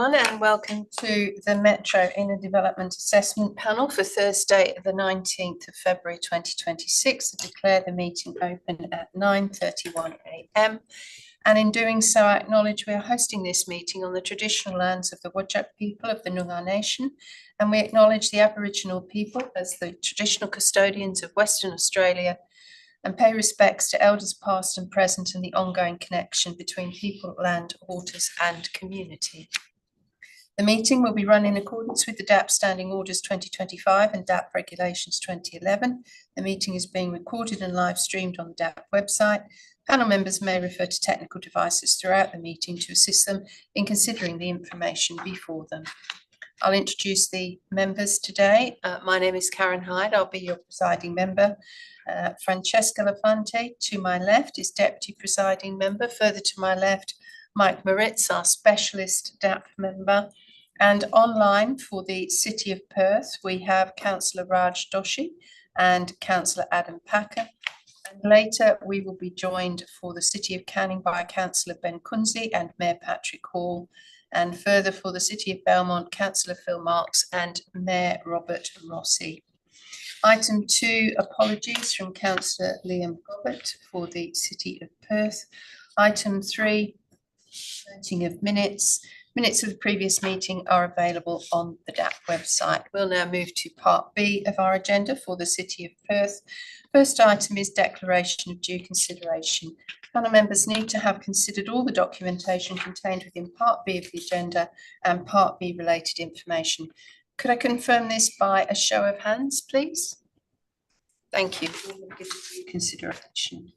And welcome to the Metro Inner Development Assessment Panel for Thursday, the 19th of February 2026. I declare the meeting open at 9:31 a.m. And in doing so, I acknowledge we are hosting this meeting on the traditional lands of the Whadjuk people of the Noongar Nation, and we acknowledge the Aboriginal people as the traditional custodians of Western Australia and pay respects to elders past and present and the ongoing connection between people, land, waters and community. The meeting will be run in accordance with the DAP Standing Orders 2025 and DAP Regulations 2011. The meeting is being recorded and live streamed on the DAP website. Panel members may refer to technical devices throughout the meeting to assist them in considering the information before them. I'll introduce the members today. My name is Karen Hyde. I'll be your presiding member. Francesca Lafante, to my left, is Deputy Presiding Member. Further to my left, Mike Moritz, our Specialist DAP Member. And online for the City of Perth, we have Councillor Raj Doshi and Councillor Adam Packer. And later, we will be joined for the City of Canning by Councillor Ben Kunzi and Mayor Patrick Hall. And further for the City of Belmont, Councillor Phil Marks and Mayor Robert Rossi. Item 2, apologies from Councillor Liam Gobbett for the City of Perth. Item 3, voting of minutes. Minutes of the previous meeting are available on the DAP website. We'll now move to Part B of our agenda for the City of Perth. First item is declaration of due consideration. Panel members need to have considered all the documentation contained within Part B of the agenda and Part B related information. Could I confirm this by a show of hands, please? Thank you. Due consideration.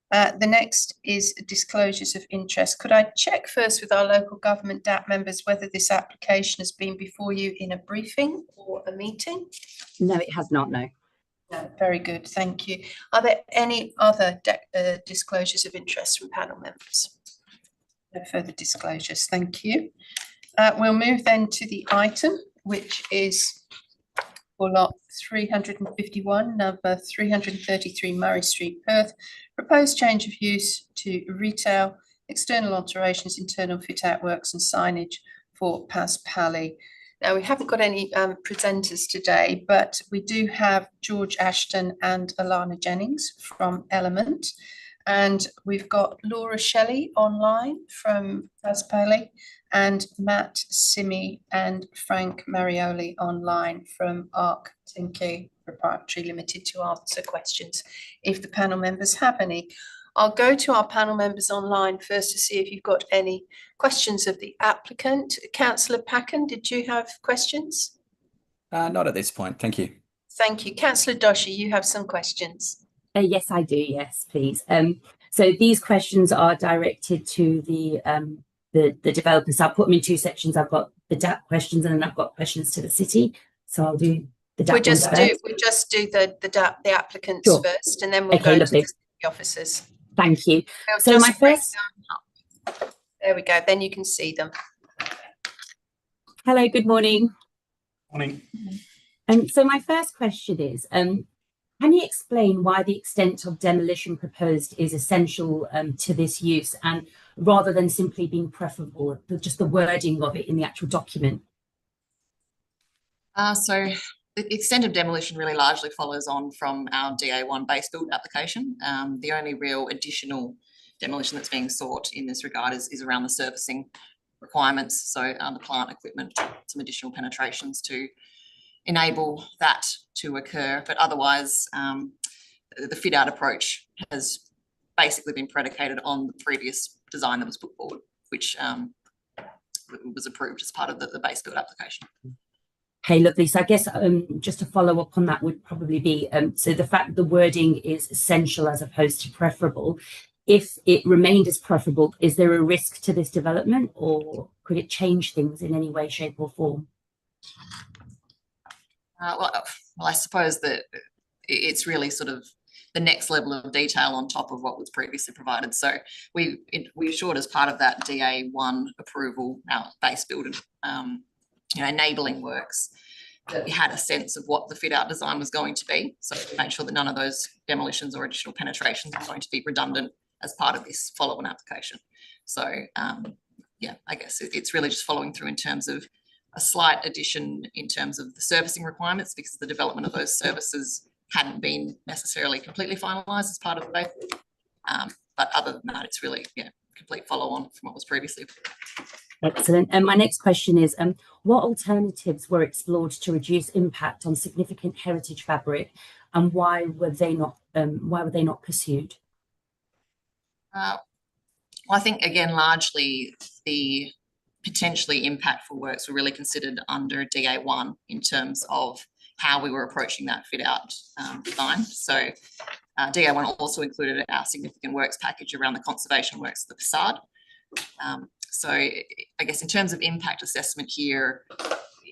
The next is disclosures of interest. Could I check first with our local government DAP members whether this application has been before you in a briefing or a meeting? No, it has not, no. No, very good, thank you. Are there any other disclosures of interest from panel members? No further disclosures, thank you. We'll move then to the item, which is for lot 351, number 333 Murray Street, Perth. Proposed change of use to retail, external alterations, internal fit-out works and signage for Pas Pally. Now, we haven't got any presenters today, but we do have George Ashton and Alana Jennings from Element. And we've got Laura Shelley online from Pas Pally and Matt Simi and Frank Marioli online from Arc Tinky Proprietary Limited to answer questions if the panel members have any. I'll go to our panel members online first to see if you've got any questions of the applicant. Councillor Packen, did you have questions? Not at this point, thank you. Thank you. Councillor Doshi, you have some questions. Yes, I do. Yes, please. So these questions are directed to the developers. I'll put them in two sections. I've got the DAP questions and then I've got questions to the city. So I'll do the DAP. We just do the applicants sure. First, and then we'll go lovely. to the officers. Thank you. So my first. There we go. Then you can see them. Hello. Good morning. Morning. So my first question is, can you explain why the extent of demolition proposed is essential to this use, and rather than simply being preferable, just the wording of it in the actual document? So the extent of demolition really largely follows on from our DA1 base build application. The only real additional demolition that's being sought in this regard is around the servicing requirements. So the plant equipment, some additional penetrations to enable that to occur. But otherwise, the fit out approach has basically been predicated on the previous design that was put forward, which was approved as part of the base build application. Okay, lovely. So I guess just to follow up on that would probably be, so the fact that the wording is essential as opposed to preferable, if it remained as preferable, is there a risk to this development, or could it change things in any way, shape or form? Well, I suppose that it's really sort of the next level of detail on top of what was previously provided. So we assured as part of that DA1 approval, our base build enabling works, that we had a sense of what the fit out design was going to be. So we made sure that none of those demolitions or additional penetrations are going to be redundant as part of this follow-on application. So yeah, I guess it's really just following through in terms of a slight addition in terms of the servicing requirements, because the development of those services hadn't been necessarily completely finalised as part of both. But other than that, it's really, yeah, complete follow on from what was previously. Excellent. And my next question is, what alternatives were explored to reduce impact on significant heritage fabric, and why were they not pursued? Well, I think again, largely the potentially impactful works were really considered under DA1 in terms of how we were approaching that fit out design. So DA1 also included our significant works package around the conservation works of the facade. So I guess in terms of impact assessment here,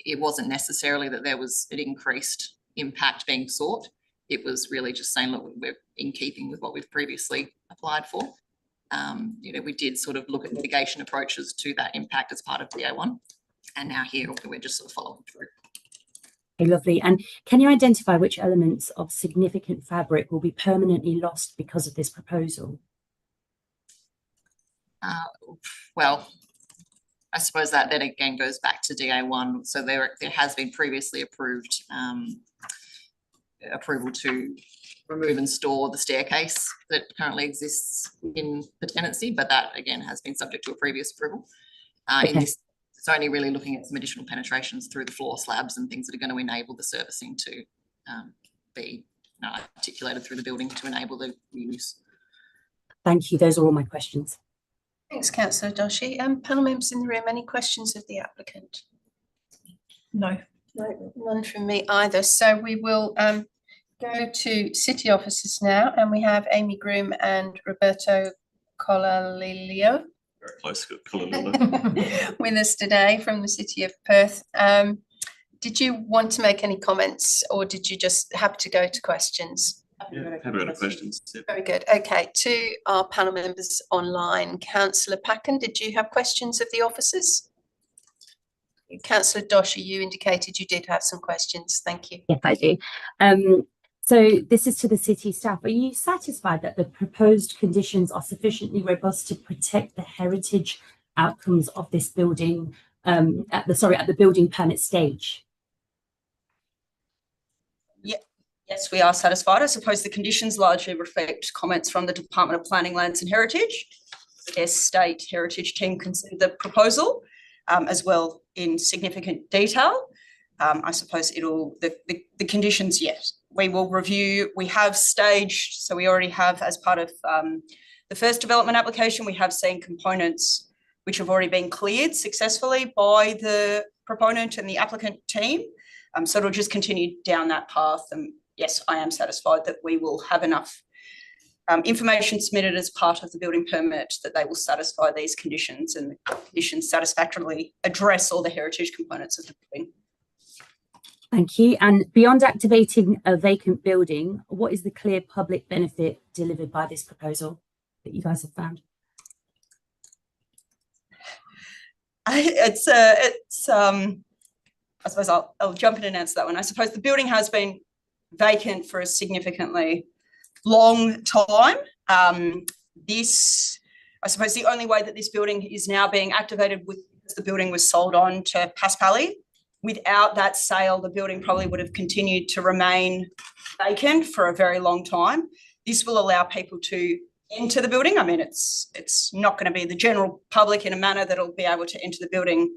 it wasn't necessarily that there was an increased impact being sought. It was really just saying, look, we're in keeping with what we've previously applied for. You know, we did sort of look at mitigation approaches to that impact as part of DA1, and now here we're just sort of following through. Okay, lovely. And can you identify which elements of significant fabric will be permanently lost because of this proposal? Well, I suppose that then again goes back to DA1. So there has been previously approved approval to remove and store the staircase that currently exists in the tenancy, but that again has been subject to a previous approval. Okay. In this, it's only really looking at some additional penetrations through the floor slabs and things that are going to enable the servicing to be articulated through the building to enable the use. Thank you. Those are all my questions. Thanks, Councillor Doshi. Panel members in the room, any questions of the applicant? No. No, none from me either. So we will go to city officers now, and we have Amy Groom and Roberto Colalilio Very close, Colalilio. with us today from the city of Perth. Did you want to make any comments, or did you just have to go to questions? Yeah, have a questions. Yeah. Very good. Okay, to our panel members online, Councillor Packen, did you have questions of the officers? Councillor Doshi, you indicated you did have some questions. Thank you. Yes, I do. So this is to the city staff. Are you satisfied that the proposed conditions are sufficiently robust to protect the heritage outcomes of this building at the building permit stage? Yes, we are satisfied. I suppose the conditions largely reflect comments from the Department of Planning, Lands and Heritage. Their state heritage team considered the proposal as well in significant detail. I suppose the conditions, yes, we will review. We have staged, so we already have, as part of the first development application, we have seen components which have already been cleared successfully by the proponent and the applicant team. So it'll just continue down that path. And yes, I am satisfied that we will have enough information submitted as part of the building permit that they will satisfy these conditions, and the conditions satisfactorily address all the heritage components of the building. Thank you. And beyond activating a vacant building, what is the clear public benefit delivered by this proposal that you guys have found? I suppose I'll jump in and answer that one. I suppose the building has been vacant for a significantly long time. I suppose the only way that this building is now being activated with the building was sold on to Paspali. Without that sale, the building probably would have continued to remain vacant for a very long time. This will allow people to enter the building. I mean, it's not going to be the general public in a manner that'll be able to enter the building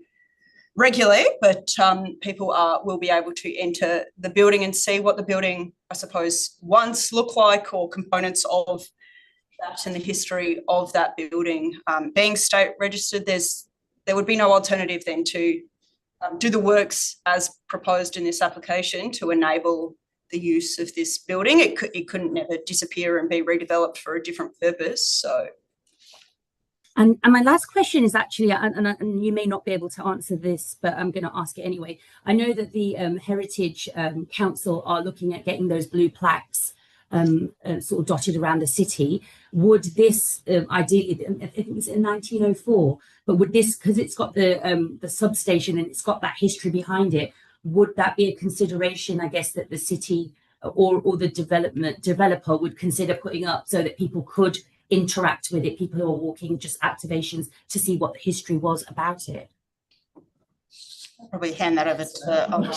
regularly, but people will be able to enter the building and see what the building, I suppose, once looked like, or components of that and the history of that building. Being state registered, there would be no alternative then to do the works as proposed in this application to enable the use of this building. It couldn't never disappear and be redeveloped for a different purpose. So. And my last question is actually, and you may not be able to answer this, but I'm going to ask it anyway. I know that the Heritage Council are looking at getting those blue plaques sort of dotted around the city. Would this ideally, I think it's in 1904, but would this, because it's got the substation and it's got that history behind it, would that be a consideration, I guess, that the city or the developer would consider putting up, so that people could interact with it, people who are walking, just activations to see what the history was about it. Probably hand that over to Olga.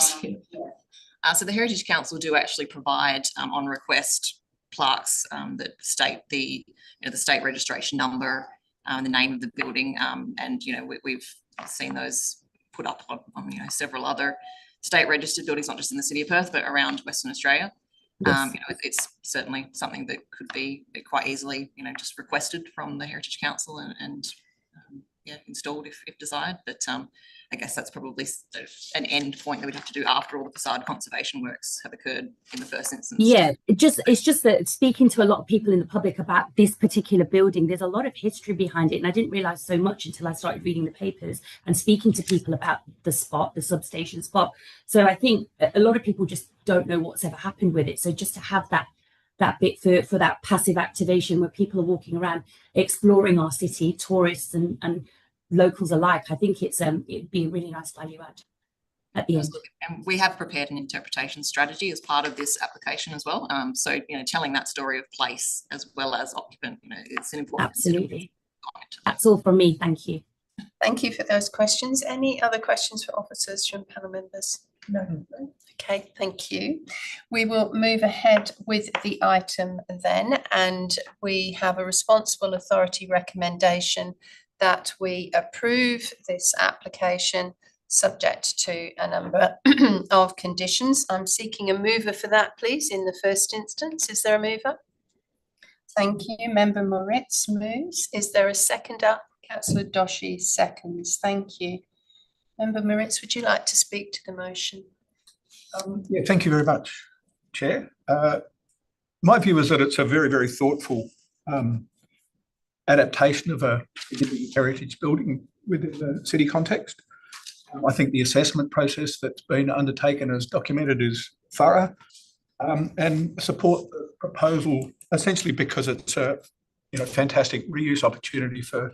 So the Heritage Council do actually provide on request plaques that state the state registration number, the name of the building, and we've seen those put up on several other state registered buildings, not just in the city of Perth but around Western Australia. Yes. It's certainly something that could be quite easily just requested from the Heritage Council and installed if desired, but I guess that's probably an end point that we'd have to do after all the facade conservation works have occurred in the first instance. Yeah, it's just that speaking to a lot of people in the public about this particular building, there's a lot of history behind it, and I didn't realise so much until I started reading the papers and speaking to people about the substation spot. So I think a lot of people just don't know what's ever happened with it. So just to have that bit for that passive activation where people are walking around exploring our city, tourists and locals alike, I think it'd be a really nice value add at the end. And we have prepared an interpretation strategy as part of this application as well. So telling that story of place as well as occupant, it's an important. Absolutely. That's all from me. Thank you. Thank you for those questions. Any other questions for officers from panel members? No. Okay, thank you. We will move ahead with the item then, and we have a responsible authority recommendation that we approve this application subject to a number of conditions. I'm seeking a mover for that, please, in the first instance. Is there a mover? Thank you. Member Moritz moves. Is there a seconder? Councillor Doshi seconds. Thank you. Member Moritz, would you like to speak to the motion? Yeah, thank you very much, Chair. My view is that it's a very, very thoughtful adaptation of a heritage building within the city context. I think the assessment process that's been undertaken as documented is thorough, and support the proposal essentially because it's a fantastic reuse opportunity for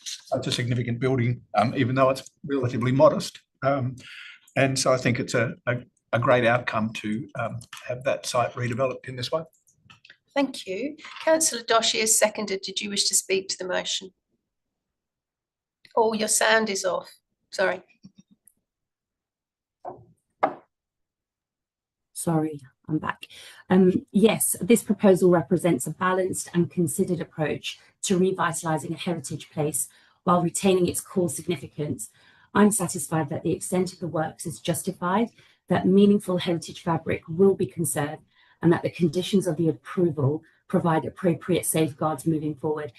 such a significant building, even though it's relatively modest. And so I think it's a great outcome to have that site redeveloped in this way. Thank you. Councillor Doshi is seconded. Did you wish to speak to the motion? Oh, your sound is off. Sorry. Sorry, I'm back. Yes, this proposal represents a balanced and considered approach to revitalising a heritage place while retaining its core significance. I'm satisfied that the extent of the works is justified, that meaningful heritage fabric will be conserved, and that the conditions of the approval provide appropriate safeguards moving forward.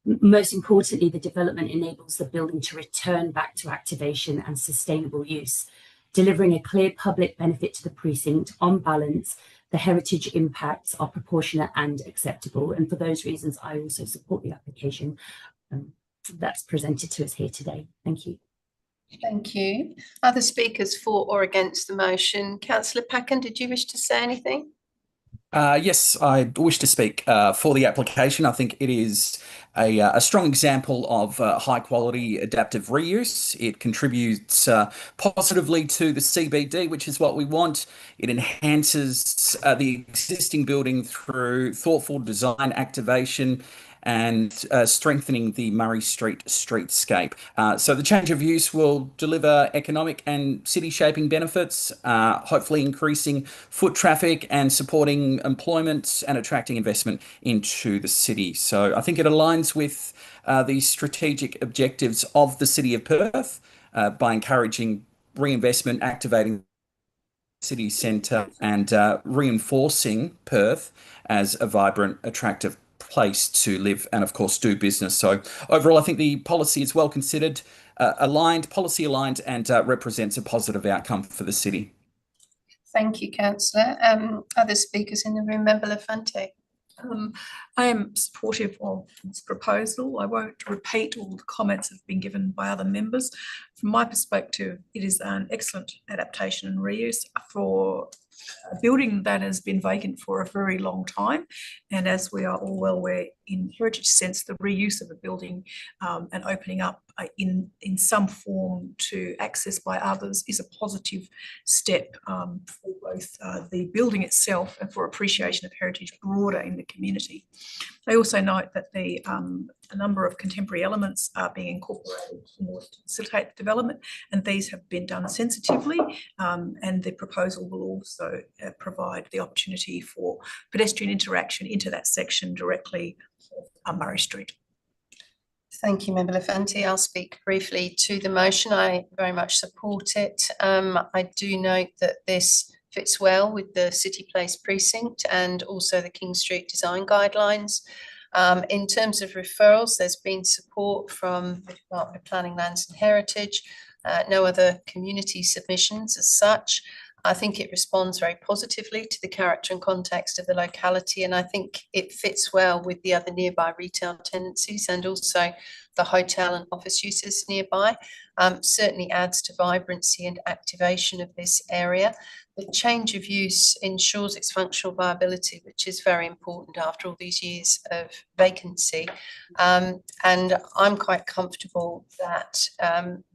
Most importantly, the development enables the building to return back to activation and sustainable use, delivering a clear public benefit to the precinct. On balance, the heritage impacts are proportionate and acceptable. And for those reasons, I also support the application that's presented to us here today. Thank you. Thank you. Other speakers for or against the motion? Councillor Packen, did you wish to say anything? Yes, I wish to speak for the application. I think it is a strong example of high quality adaptive reuse. It contributes positively to the CBD, which is what we want. It enhances the existing building through thoughtful design activation and strengthening the Murray Street streetscape. So the change of use will deliver economic and city shaping benefits, hopefully increasing foot traffic and supporting employment and attracting investment into the city. So I think it aligns with the strategic objectives of the City of Perth by encouraging reinvestment, activating city centre and reinforcing Perth as a vibrant, attractive place to live and of course do business. So overall I think the policy is well considered, policy aligned and represents a positive outcome for the city. Thank you, Councillor. Other speakers in the room? Member Lafante. I am supportive of this proposal. I won't repeat all the comments that have been given by other members. From my perspective, it is an excellent adaptation and reuse for a building that has been vacant for a very long time. And as we are all well aware, in heritage sense, the reuse of a building and opening up in some form to access by others is a positive step for both the building itself and for appreciation of heritage broader in the community. They also note that a number of contemporary elements are being incorporated in order to facilitate the development, and these have been done sensitively, and the proposal will also provide the opportunity for pedestrian interaction into that section directly of Murray Street. Thank you, Member Lafanti. I'll speak briefly to the motion. I very much support it. I do note that this fits well with the City Place precinct and also the King Street design guidelines. In terms of referrals, there's been support from the Department of Planning, Lands and Heritage, no other community submissions as such. I think it responds very positively to the character and context of the locality, and I think it fits well with the other nearby retail tenancies and also the hotel and office uses nearby. Certainly adds to vibrancy and activation of this area. The change of use ensures its functional viability, which is very important after all these years of vacancy. And I'm quite comfortable that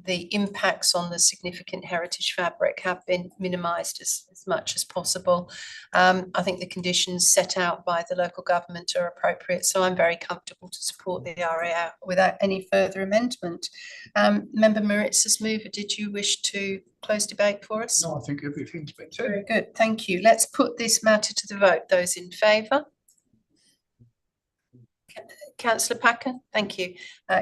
the impacts on the significant heritage fabric have been minimised as much as possible. I think the conditions set out by the local government are appropriate, so I'm very comfortable to support the RAO without any further amendment. Member Moritz, as mover, did you wish to close debate for us? No, I think everything's been said. Very good, thank you. Let's put this matter to the vote. Those in favour? Councillor Packer, thank you.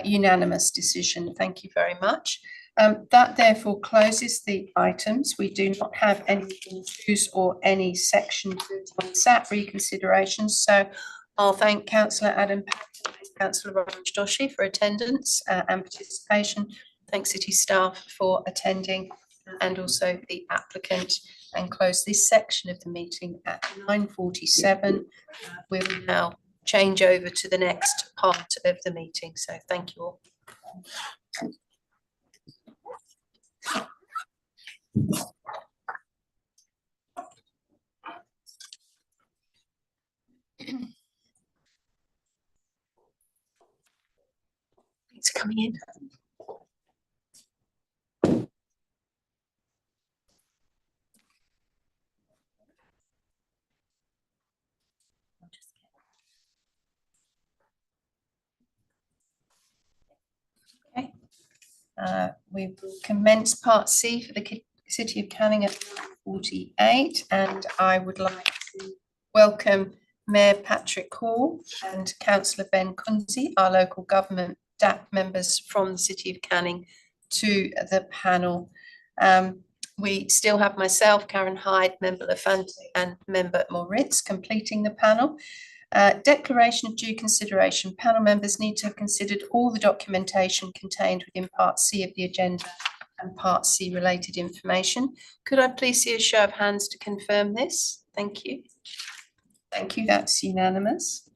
Unanimous decision, thank you very much. That therefore closes the items. We do not have any issues or any section 31 SAT reconsiderations, so I'll thank Councillor Adam Packer and Councillor Raj Doshi for attendance and participation. Thank City staff for attending and also the applicant, and close this section of the meeting at 9:47. We will now change over to the next part of the meeting, so thank you all. It's coming in. Okay. We will commence part C for the City of Canning at 9:48, and I would like to welcome Mayor Patrick Hall and Councillor Ben Kunze, our local government DAP members from the City of Canning, to the panel. We still have myself, Karen Hyde, Member Lafanti and Member Moritz completing the panel. Declaration of due consideration. Panel members need to have considered all the documentation contained within Part C of the agenda and Part C related information. Could I please see a show of hands to confirm this? Thank you. Thank you, that's unanimous.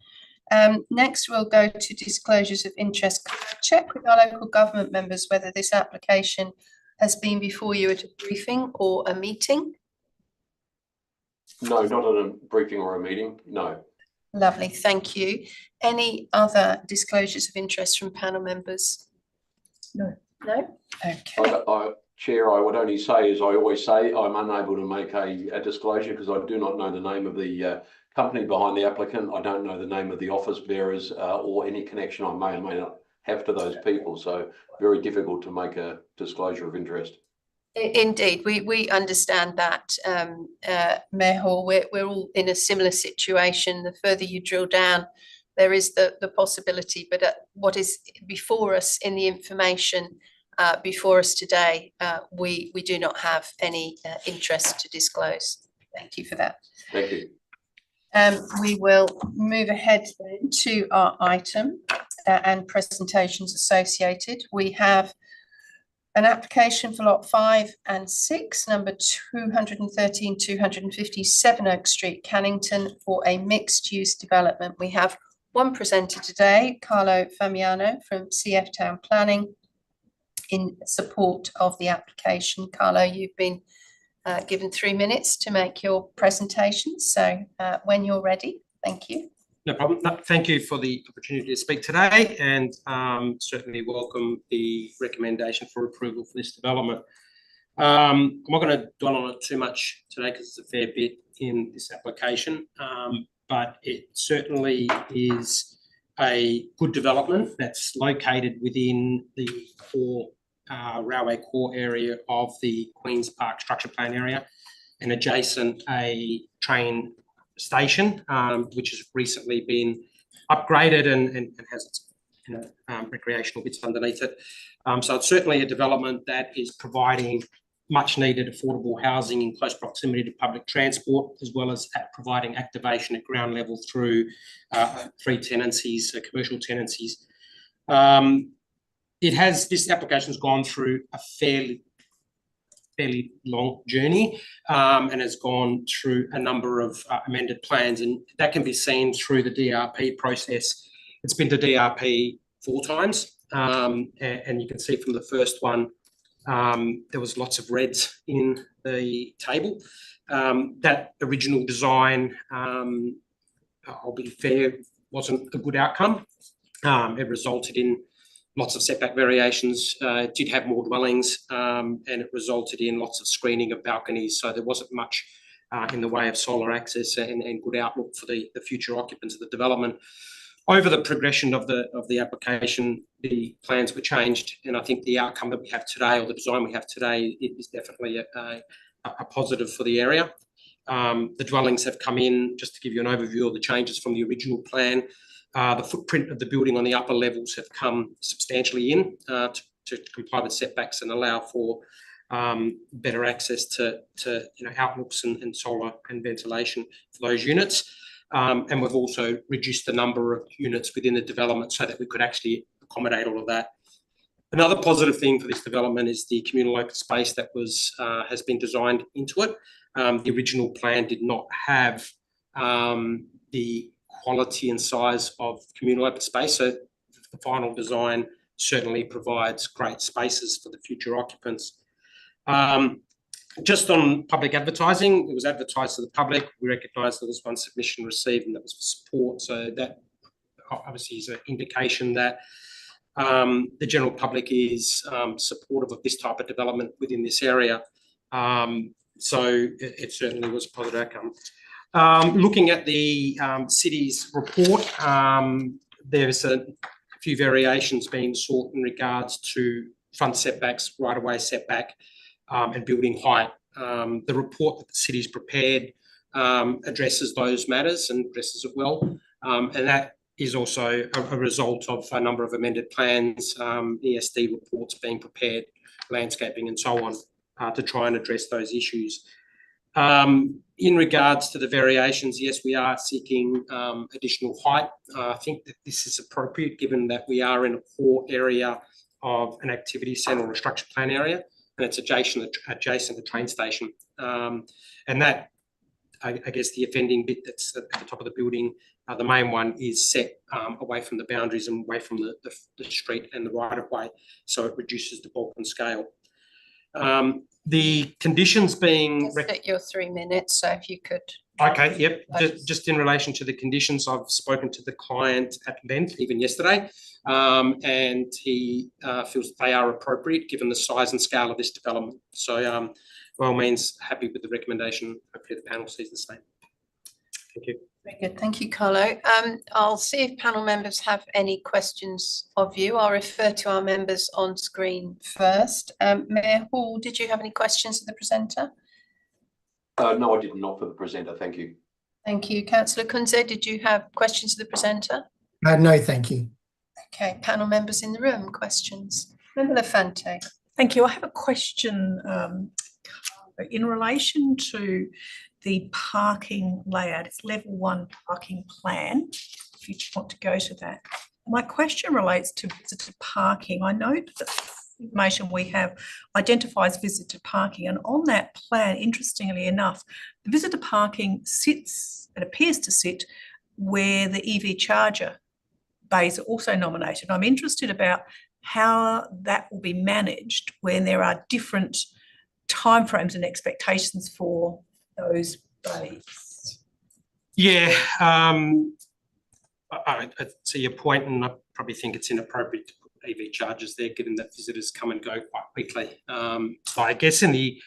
Next, we'll go to disclosures of interest. Can I check with our local government members whether this application has been before you at a briefing or a meeting? No, not at a briefing or a meeting, no. Lovely, thank you. Any other disclosures of interest from panel members? No. No? Okay. Chair, I would only say, as I always say, I'm unable to make a disclosure because I do not know the name of the company behind the applicant. I don't know the name of the office bearers or any connection I may or may not have to those people. So very difficult to make a disclosure of interest. Indeed, we understand that, Mayor Hall. We're all in a similar situation. The further you drill down, there is the possibility, but what is before us in the information before us today, we do not have any interest to disclose. Thank you for that. Thank you. We will move ahead then to our item and presentations associated. We have an application for lot 5 and 6, number 213, 257 Oak Street, Cannington, for a mixed-use development. We have one presenter today, Carlo Famiano from CF Town Planning, in support of the application. Carlo, you've been given 3 minutes to make your presentation. So when you're ready, thank you. No problem. No, thank you for the opportunity to speak today, and certainly welcome the recommendation for approval for this development. I'm not going to dwell on it too much today because it's a fair bit in this application, but it certainly is a good development that's located within the core railway core area of the Queen's Park structure plan area and adjacent a train station, which has recently been upgraded and has its recreational bits underneath it. So it's certainly a development that is providing much needed affordable housing in close proximity to public transport, as well as providing activation at ground level through 3 tenancies, commercial tenancies. This application's gone through a fairly long journey and has gone through a number of amended plans, and that can be seen through the DRP process. It's been to DRP 4 times, and you can see from the first one there was lots of reds in the table. That original design, I'll be fair, wasn't a good outcome. It resulted in lots of setback variations. It did have more dwellings, and it resulted in lots of screening of balconies. So there wasn't much in the way of solar access and good outlook for the future occupants of the development. Over the progression of the application, the plans were changed, and I think the outcome that we have today, or the design we have today, is definitely a positive for the area. The dwellings have come in. Just to give you an overview of the changes from the original plan, the footprint of the building on the upper levels have come substantially in to comply with setbacks and allow for better access to outlooks and solar and ventilation for those units. And we've also reduced the number of units within the development so that we could actually accommodate all of that. Another positive thing for this development is the communal open space that has been designed into it. The original plan did not have the quality and size of communal open space, so the final design certainly provides great spaces for the future occupants. Just on public advertising, it was advertised to the public. We recognised there was 1 submission received, and that was for support. So that obviously is an indication that the general public is supportive of this type of development within this area. So it certainly was a positive outcome. Looking at the city's report, there's a few variations being sought in regards to front setbacks, right-of-way setback, and building height. The report that the city's prepared addresses those matters and addresses it well, and that is also a result of a number of amended plans, ESD reports being prepared, landscaping and so on, to try and address those issues. In regards to the variations, yes, we are seeking additional height. I think that this is appropriate given that we are in a core area of an activity centre or a structure plan area, and it's adjacent to train station. And that, I guess, the offending bit that's at the top of the building, the main one is set away from the boundaries and away from the street and the right-of-way, so it reduces the bulk and scale. The conditions being... Just at your 3 minutes, so if you could... Okay, yep. Just in relation to the conditions, I've spoken to the client at length, even yesterday, and he feels they are appropriate given the size and scale of this development. So, by all means, happy with the recommendation. Hopefully the panel sees the same. Thank you. Very good. Thank you, Carlo. I'll see if panel members have any questions of you. I'll refer to our members on screen first. Mayor Hall, did you have any questions of the presenter? No, I did not for the presenter. Thank you. Thank you. Councillor Kunze, did you have questions of the presenter? No, thank you. Okay. Panel members in the room, questions? Member Lafante. Thank you. I have a question in relation to the parking layout. It's level 1 parking plan, if you want to go to that. My question relates to visitor parking. I note that the information we have identifies visitor parking, and on that plan, interestingly enough, the visitor parking sits, it appears to sit, where the EV charger bays are also nominated. I'm interested about how that will be managed when there are different timeframes and expectations for those bays? Yeah, I see your point, and I probably think it's inappropriate to put EV chargers there, given that visitors come and go quite quickly. So I guess in the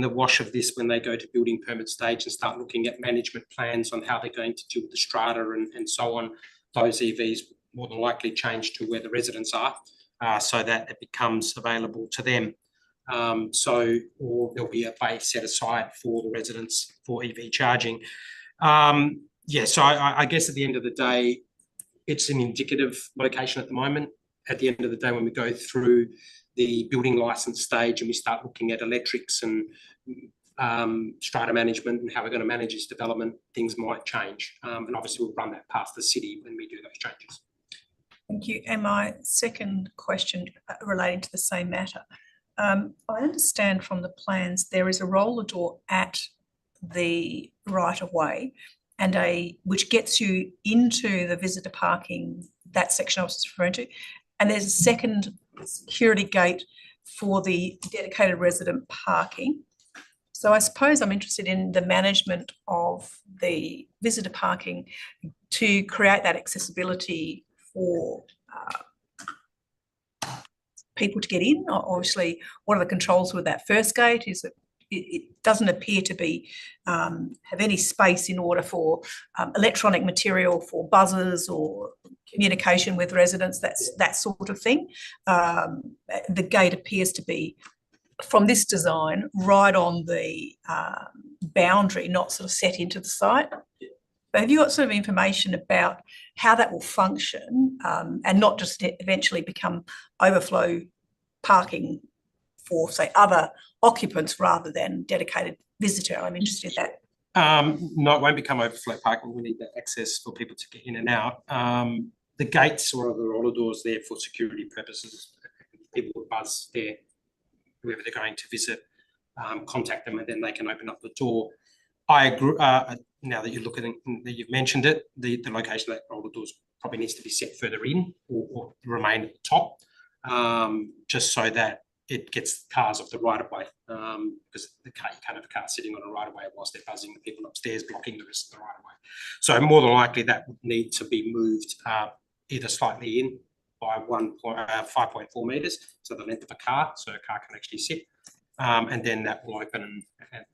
wash of this, when they go to building permit stage and start looking at management plans on how they're going to deal with the strata and so on, those EVs more than likely change to where the residents are, so that it becomes available to them. Or there'll be a bay set aside for the residents for EV charging. So I guess at the end of the day, it's an indicative location at the moment. At the end of the day, when we go through the building license stage and we start looking at electrics and strata management and how we're going to manage this development, things might change. And obviously we'll run that past the city when we do those changes. Thank you. And my second question relating to the same matter. I understand from the plans there is a roller door at the right of way and which gets you into the visitor parking, that section I was just referring to. And there's a second security gate for the dedicated resident parking. So I suppose I'm interested in the management of the visitor parking to create that accessibility for people to get in. Obviously, what are the controls with that first gate? Is it doesn't appear to be have any space in order for electronic material for buzzers or communication with residents, that sort of thing. The gate appears to be, from this design, right on the boundary, not sort of set into the site. But have you got sort of information about how that will function and not just eventually become overflow parking for, say, other occupants rather than dedicated visitor? I'm interested in that. No, it won't become overflow parking. We need that access for people to get in and out. The gates or the roller doors there for security purposes. People would buzz there, whoever they're going to visit, contact them, and then they can open up the door. I agree. Now that you look at it, that you've mentioned it, the location of that roller doors probably needs to be set further in or remain at the top, just so that it gets cars off the right of way, because you can't have a car sitting on a right of way whilst they're buzzing the people upstairs, blocking the rest of the right of way. So more than likely that would need to be moved either slightly in by 5.4 metres, so the length of a car, so a car can actually sit, and then that will open. And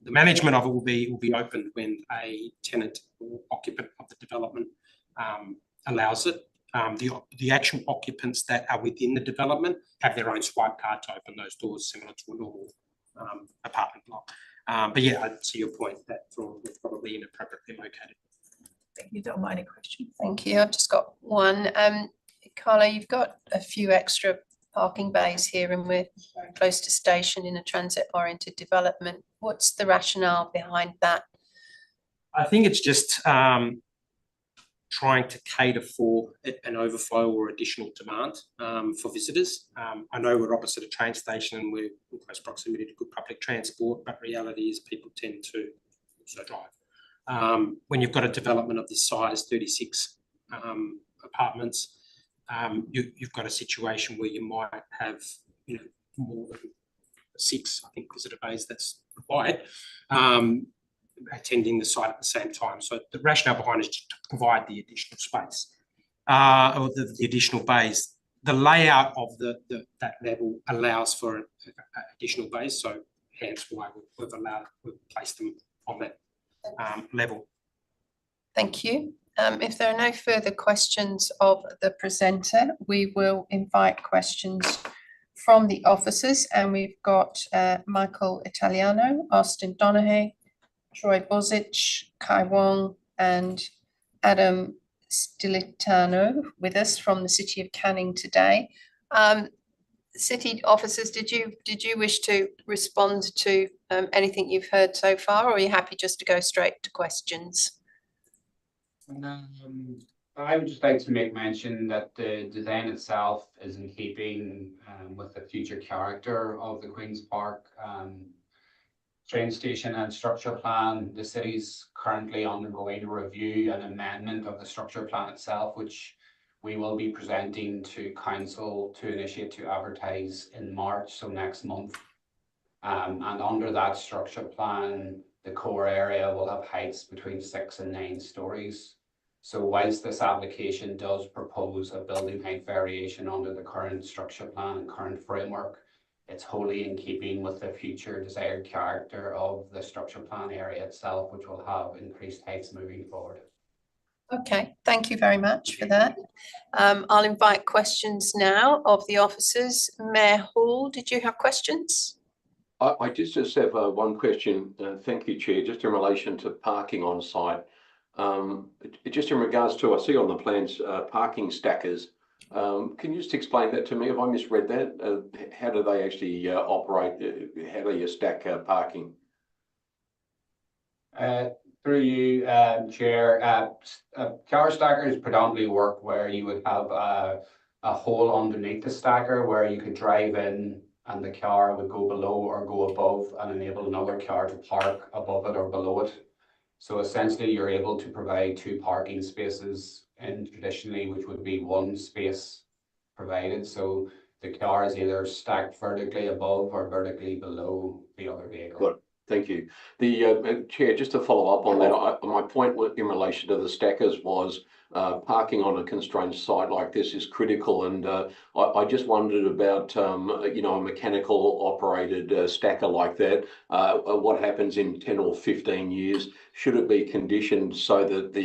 the management of it will be opened when a tenant or occupant of the development allows it. The actual occupants that are within the development have their own swipe card to open those doors, similar to a normal apartment block. But yeah, I see your point that it's probably inappropriately located. Thank you. Don't mind any questions. Thank you. I've just got one. Carla, you've got a few extra parking bays here and we're very close to station in a transit-oriented development. What's the rationale behind that? I think it's just trying to cater for an overflow or additional demand for visitors. I know we're opposite a train station and we're in close proximity to good public transport, but reality is people tend to also drive. When you've got a development of this size, 36 apartments, you've got a situation where you might have more than 6, I think, visitor bays that's required, attending the site at the same time. So the rationale behind it is to provide the additional space or the additional bays. The layout of that level allows for additional bays, so hence why we've placed them on that level. Thank you. If there are no further questions of the presenter, we will invite questions from the officers, and we've got Michael Italiano, Austin Donaghy, Troy Bozic, Kai Wong, and Adam Stilitano with us from the City of Canning today. City officers, did you wish to respond to anything you've heard so far, or are you happy just to go straight to questions? I would just like to make mention that the design itself is in keeping with the future character of the Queen's Park train station and structure plan. The city's currently undergoing a review and amendment of the structure plan itself, which we will be presenting to council to initiate to advertise in March, so next month. And under that structure plan, the core area will have heights between 6 and 9 stories. So whilst this application does propose a building height variation under the current structure plan and current framework, it's wholly in keeping with the future desired character of the structure plan area itself, which will have increased heights moving forward. Okay, thank you very much for that. I'll invite questions now of the officers. Mayor Hall, did you have questions? I just have one question. Thank you, Chair. Just in relation to parking on site. Just in regards to, I see on the plans, parking stackers. Can you just explain that to me? Have I misread that? How do they actually operate? How do you stack parking? Through you, Chair, car stackers predominantly work where you would have a hole underneath the stacker where you could drive in and the car would go below or go above and enable another car to park above it or below it. So essentially you're able to provide 2 parking spaces in traditionally, which would be 1 space provided. So the car is either stacked vertically above or vertically below the other vehicle. Good. Thank you. The Chair, just to follow up on that, my point in relation to the stackers was parking on a constrained site like this is critical, and I just wondered about you know, a mechanical operated stacker like that. What happens in 10 or 15 years? Should it be conditioned so that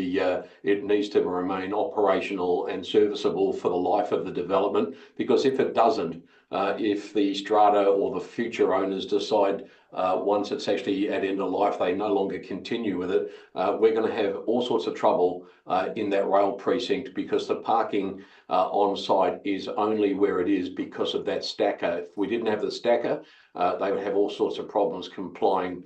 it needs to remain operational and serviceable for the life of the development? Because if it doesn't, if the strata or the future owners decide once it's actually at end of life, they no longer continue with it, we're going to have all sorts of trouble in that rail precinct, because the parking on site is only where it is because of that stacker. If we didn't have the stacker, they would have all sorts of problems complying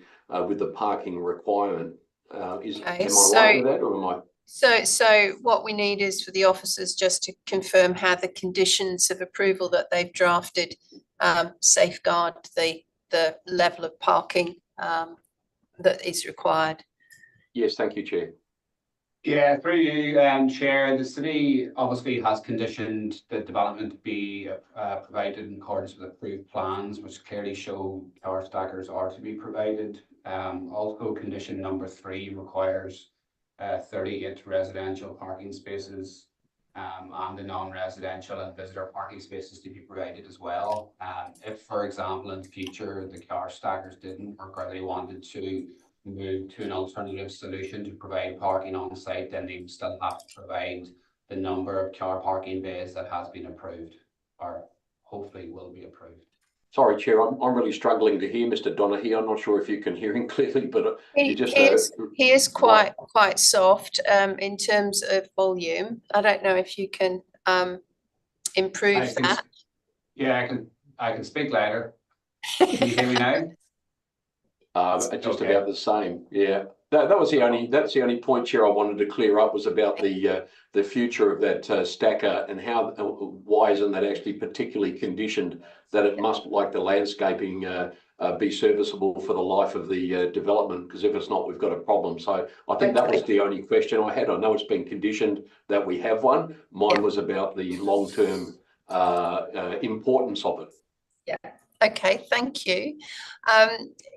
with the parking requirement. Am I right with that, or am I? So what we need is for the officers just to confirm how the conditions of approval that they've drafted safeguard the level of parking that is required. Yes, thank you, Chair. Yeah, through you, Chair, the city obviously has conditioned the development to be provided in accordance with approved plans, which clearly show car stackers are to be provided. Also, condition number 3 requires 38 residential parking spaces and the non-residential and visitor parking spaces to be provided as well. If, for example, in the future, the car stackers didn't work or they wanted to move to an alternative solution to provide parking on site, then they would still have to provide the number of car parking bays that has been approved or hopefully will be approved. Sorry, Chair, I'm really struggling to hear Mr. Donaghy. I'm not sure if you can hear him clearly, but he is quite soft in terms of volume. I don't know if you can improve that. Yeah, I can speak louder. Can you hear me now? Just about the same. Yeah, that's the only point, Chair, I wanted to clear up, was about the future of that stacker and why isn't that actually particularly conditioned that it must, like the landscaping, be serviceable for the life of the development, because if it's not, we've got a problem. So I think that was the only question I had. I know it's been conditioned that we have one. Mine was about the long-term importance of it. Yeah. Okay, thank you.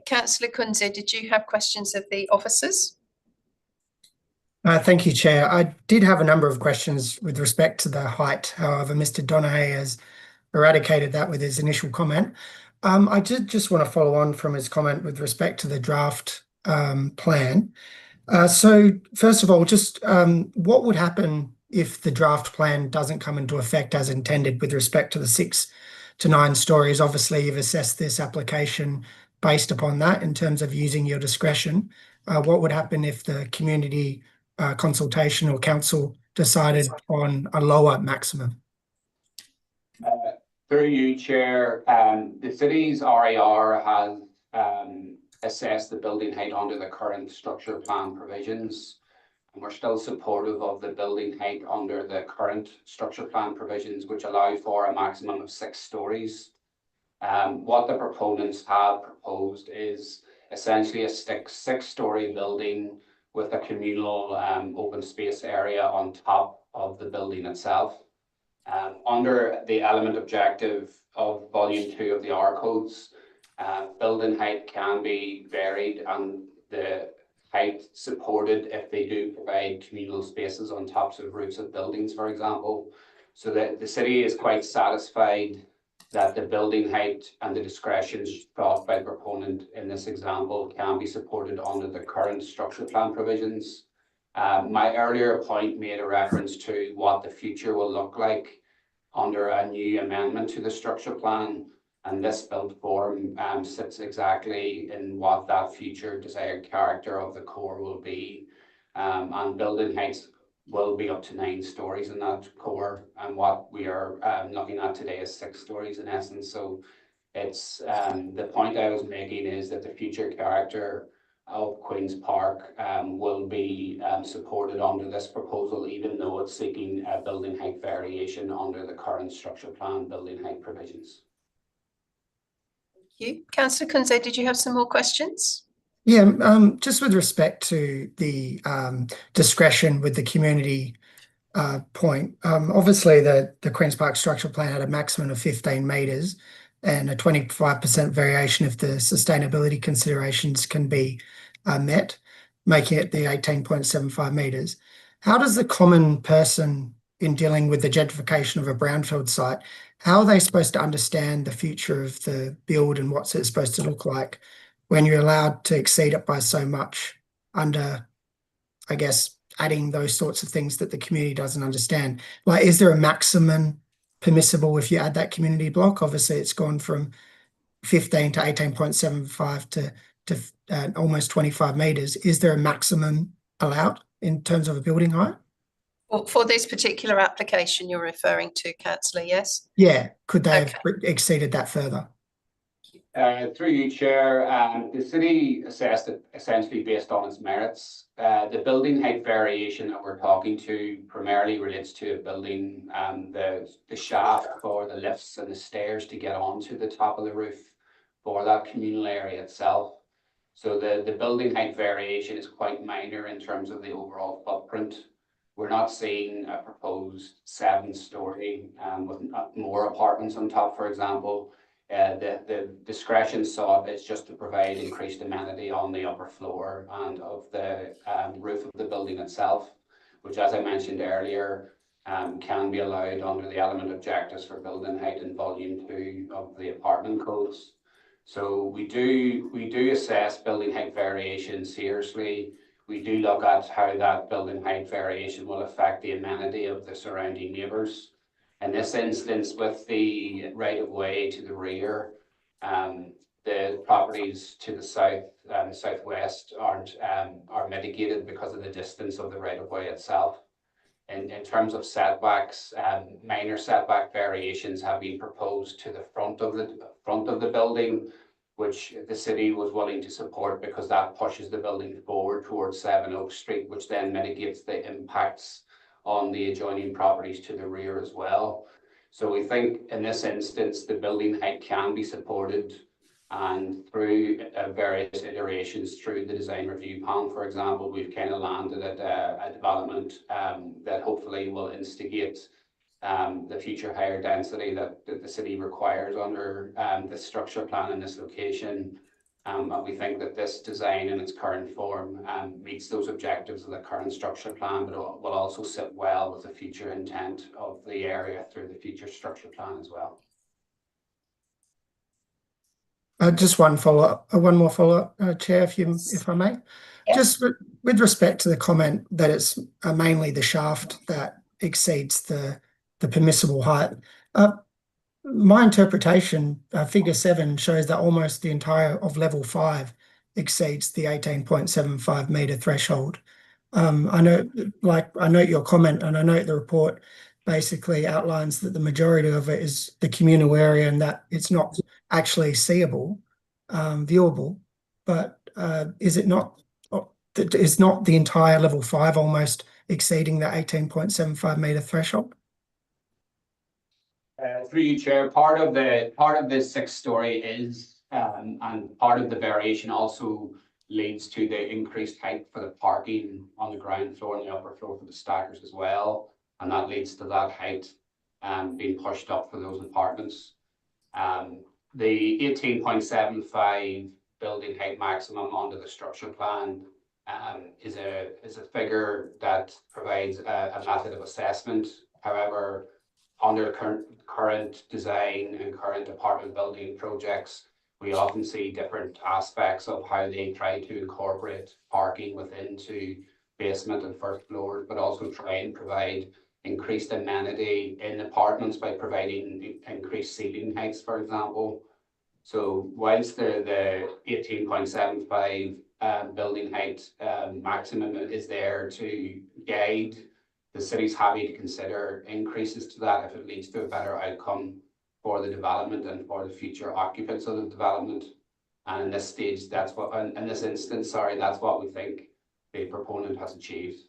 Councillor Kunze, did you have questions of the officers? Thank you, Chair. I did have a number of questions with respect to the height. However, Mr. Donaghy has eradicated that with his initial comment. I did just want to follow on from his comment with respect to the draft plan. So first of all, just what would happen if the draft plan doesn't come into effect as intended with respect to the 6 to 9 stories? Obviously, you've assessed this application based upon that in terms of using your discretion. What would happen if the community consultation or council decided on a lower maximum? Through you, Chair, the city's RAR has assessed the building height under the current structure plan provisions. And we're still supportive of the building height under the current structure plan provisions, which allow for a maximum of 6 stories. What the proponents have proposed is essentially a 6-story building with a communal open space area on top of the building itself. Under the element objective of volume 2 of the R codes, Building height can be varied and the height supported if they do provide communal spaces on tops of roofs of buildings, for example. So that the city is quite satisfied that the building height and the discretion sought by the proponent in this example can be supported under the current structure plan provisions. My earlier point made a reference to what the future will look like under a new amendment to the structure plan, and this built form sits exactly in what that future desired character of the core will be. And building heights will be up to 9 stories in that core, and what we are looking at today is 6 stories in essence. So it's the point I was making is that the future character of Queen's Park will be supported under this proposal, even though it's seeking a building height variation under the current structure plan building height provisions. Thank you. Councillor Kunze, did you have some more questions? Yeah, just with respect to the discretion with the community point, obviously the Queen's Park structural plan had a maximum of 15 metres and a 25% variation if the sustainability considerations can be met, making it the 18.75 metres. How does the common person in dealing with the gentrification of a brownfield site, how are they supposed to understand the future of the build and what's it supposed to look like when you're allowed to exceed it by so much under, I guess, adding those sorts of things that the community doesn't understand? Like, is there a maximum permissible if you add that community block? Obviously, it's gone from 15 to 18.75 to almost 25 metres. Is there a maximum allowed in terms of a building height? Well, for this particular application you're referring to, Councillor, yes? Yeah, could they have exceeded that further? Through you, Chair, the city assessed it essentially based on its merits. The building height variation that we're talking to primarily relates to a building, the shaft for the lifts and the stairs to get onto the top of the roof for that communal area itself. So the building height variation is quite minor in terms of the overall footprint. We're not seeing a proposed 7-story with more apartments on top, for example. The discretion sought is just to provide increased amenity on the upper floor and of the roof of the building itself, which, as I mentioned earlier, can be allowed under the element objectives for building height and volume 2 of the apartment codes. So we do assess building height variation seriously. We do look at how that building height variation will affect the amenity of the surrounding neighbours. In this instance, with the right of way to the rear, the properties to the south and southwest are mitigated because of the distance of the right of way itself. In terms of setbacks, minor setback variations have been proposed to the front of the building, which the city was willing to support because that pushes the building forward towards 7 Oak Street, which then mitigates the impacts on the adjoining properties to the rear as well. So we think in this instance, the building height can be supported, and through various iterations through the design review panel, for example, we've kind of landed at a development that hopefully will instigate the future higher density that the city requires under the structure plan in this location. And we think that this design in its current form meets those objectives of the current structure plan, but it will also sit well with the future intent of the area through the future structure plan as well. Just one more follow-up, Chair, if I may. Yes. Just with respect to the comment that it's mainly the shaft that exceeds the permissible height. My interpretation, figure 7 shows that almost the entire of level 5 exceeds the 18.75 metre threshold. I note your comment, and I note the report basically outlines that the majority of it is the communal area and that it's not actually seeable, viewable. But is not the entire level 5 almost exceeding the 18.75 metre threshold? Through you, Chair, part of the 6-story is, and part of the variation also leads to the increased height for the parking on the ground floor and the upper floor for the stackers as well, and that leads to that height being pushed up for those apartments. The 18.75 building height maximum under the structure plan is a figure that provides a method of assessment. However, under current design and current apartment building projects, we often see different aspects of how they try to incorporate parking within basement and first floors, but also try and provide increased amenity in apartments by providing increased ceiling heights, for example. So whilst the 18.75 building height maximum is there to guide, the city's happy to consider increases to that if it leads to a better outcome for the development and for the future occupants of the development. And in this stage, that's what, in this instance, sorry, that's what we think the proponent has achieved.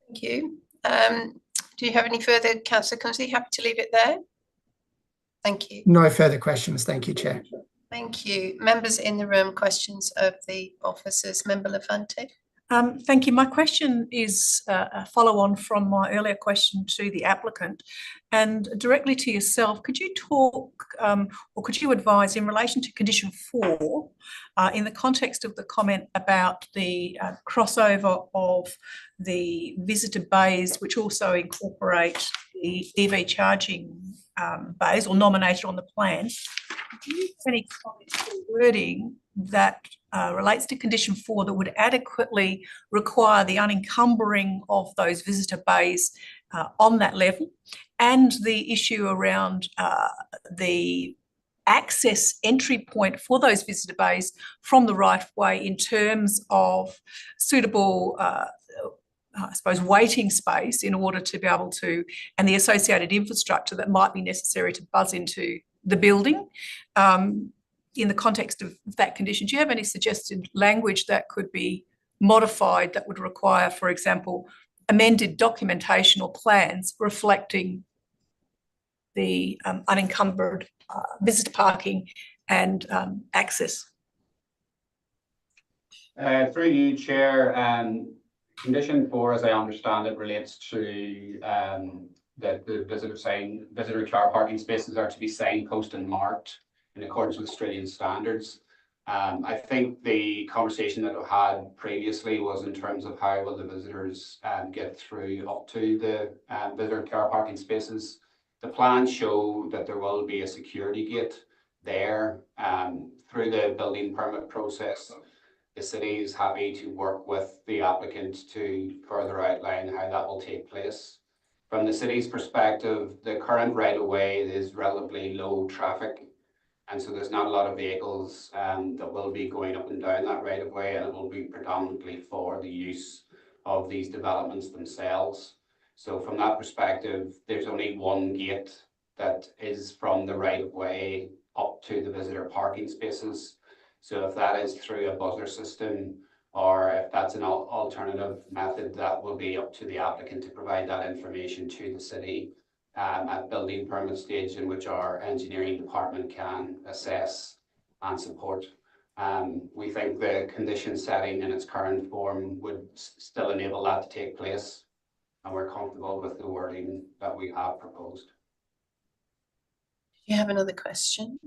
Thank you. Do you have any further, Councillor Cunsley? Happy to leave it there? Thank you. No further questions. Thank you, Chair. Thank you. Members in the room, questions of the officers. Member Lafante. Thank you. My question is a follow-on from my earlier question to the applicant, and directly to yourself. Could you talk or could you advise in relation to condition 4 in the context of the comment about the crossover of the visitor bays, which also incorporate the EV charging bays or nominated on the plan? Do you have any comments or wording that relates to condition 4 that would adequately require the unencumbering of those visitor bays on that level, and the issue around the access entry point for those visitor bays from the right of way in terms of suitable I suppose waiting space in order to be able to, and the associated infrastructure that might be necessary to buzz into the building. In the context of that condition, do you have any suggested language that could be modified that would require, for example, amended documentation or plans reflecting the unencumbered visitor parking and access? Through you, Chair, condition 4, as I understand it, relates to that the visitor car parking spaces are to be signposted and marked in accordance with Australian standards. I think the conversation that we had previously was in terms of how will the visitors get through up to the visitor car parking spaces. The plans show that there will be a security gate there through the building permit process. The city is happy to work with the applicant to further outline how that will take place. From the city's perspective, the current right-of-way is relatively low traffic, and so there's not a lot of vehicles that will be going up and down that right-of-way, and it will be predominantly for the use of these developments themselves. So from that perspective, there's only one gate that is from the right-of-way up to the visitor parking spaces. So if that is through a buzzer system, or if that's an alternative method, that will be up to the applicant to provide that information to the city at building permit stage, in which our engineering department can assess and support. We think the condition setting in its current form would still enable that to take place, and we're comfortable with the wording that we have proposed. Do you have another question?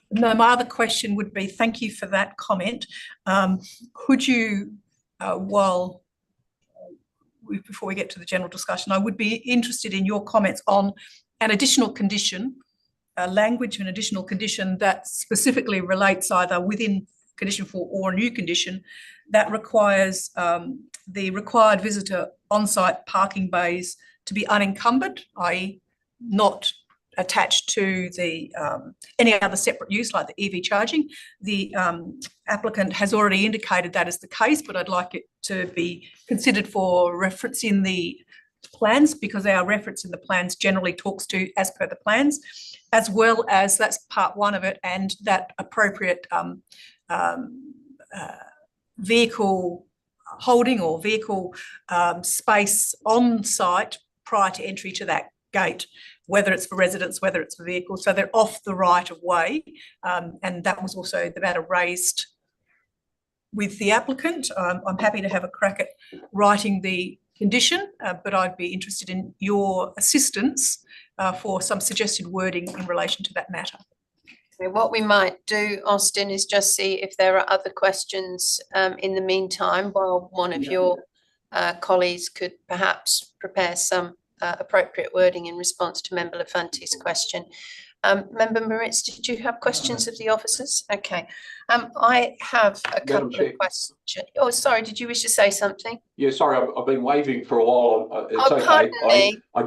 No, my other question would be, thank you for that comment. Could you, before we get to the general discussion, I would be interested in your comments on an additional condition, language of an additional condition that specifically relates either within condition 4 or a new condition that requires the required visitor on-site parking bays to be unencumbered, i.e. not attached to the any other separate use like the EV charging. The applicant has already indicated that is the case, but I'd like it to be considered for reference in the plans, because our reference in the plans generally talks to as per the plans, as well as that's part 1 of it, and that appropriate vehicle holding or vehicle space on site prior to entry to that gate, whether it's for residents, whether it's for vehicles, so they're off the right of way. And that was also the matter raised with the applicant. I'm happy to have a crack at writing the condition, but I'd be interested in your assistance for some suggested wording in relation to that matter. What we might do, Austin, is just see if there are other questions in the meantime, while one of your colleagues could perhaps prepare some appropriate wording in response to Member Lafante's question. Member Moritz, did you have questions of the officers? Okay. I have a couple of questions. Oh, sorry, did you wish to say something? Yeah, sorry, I've been waving for a while. It's okay. Pardon me. I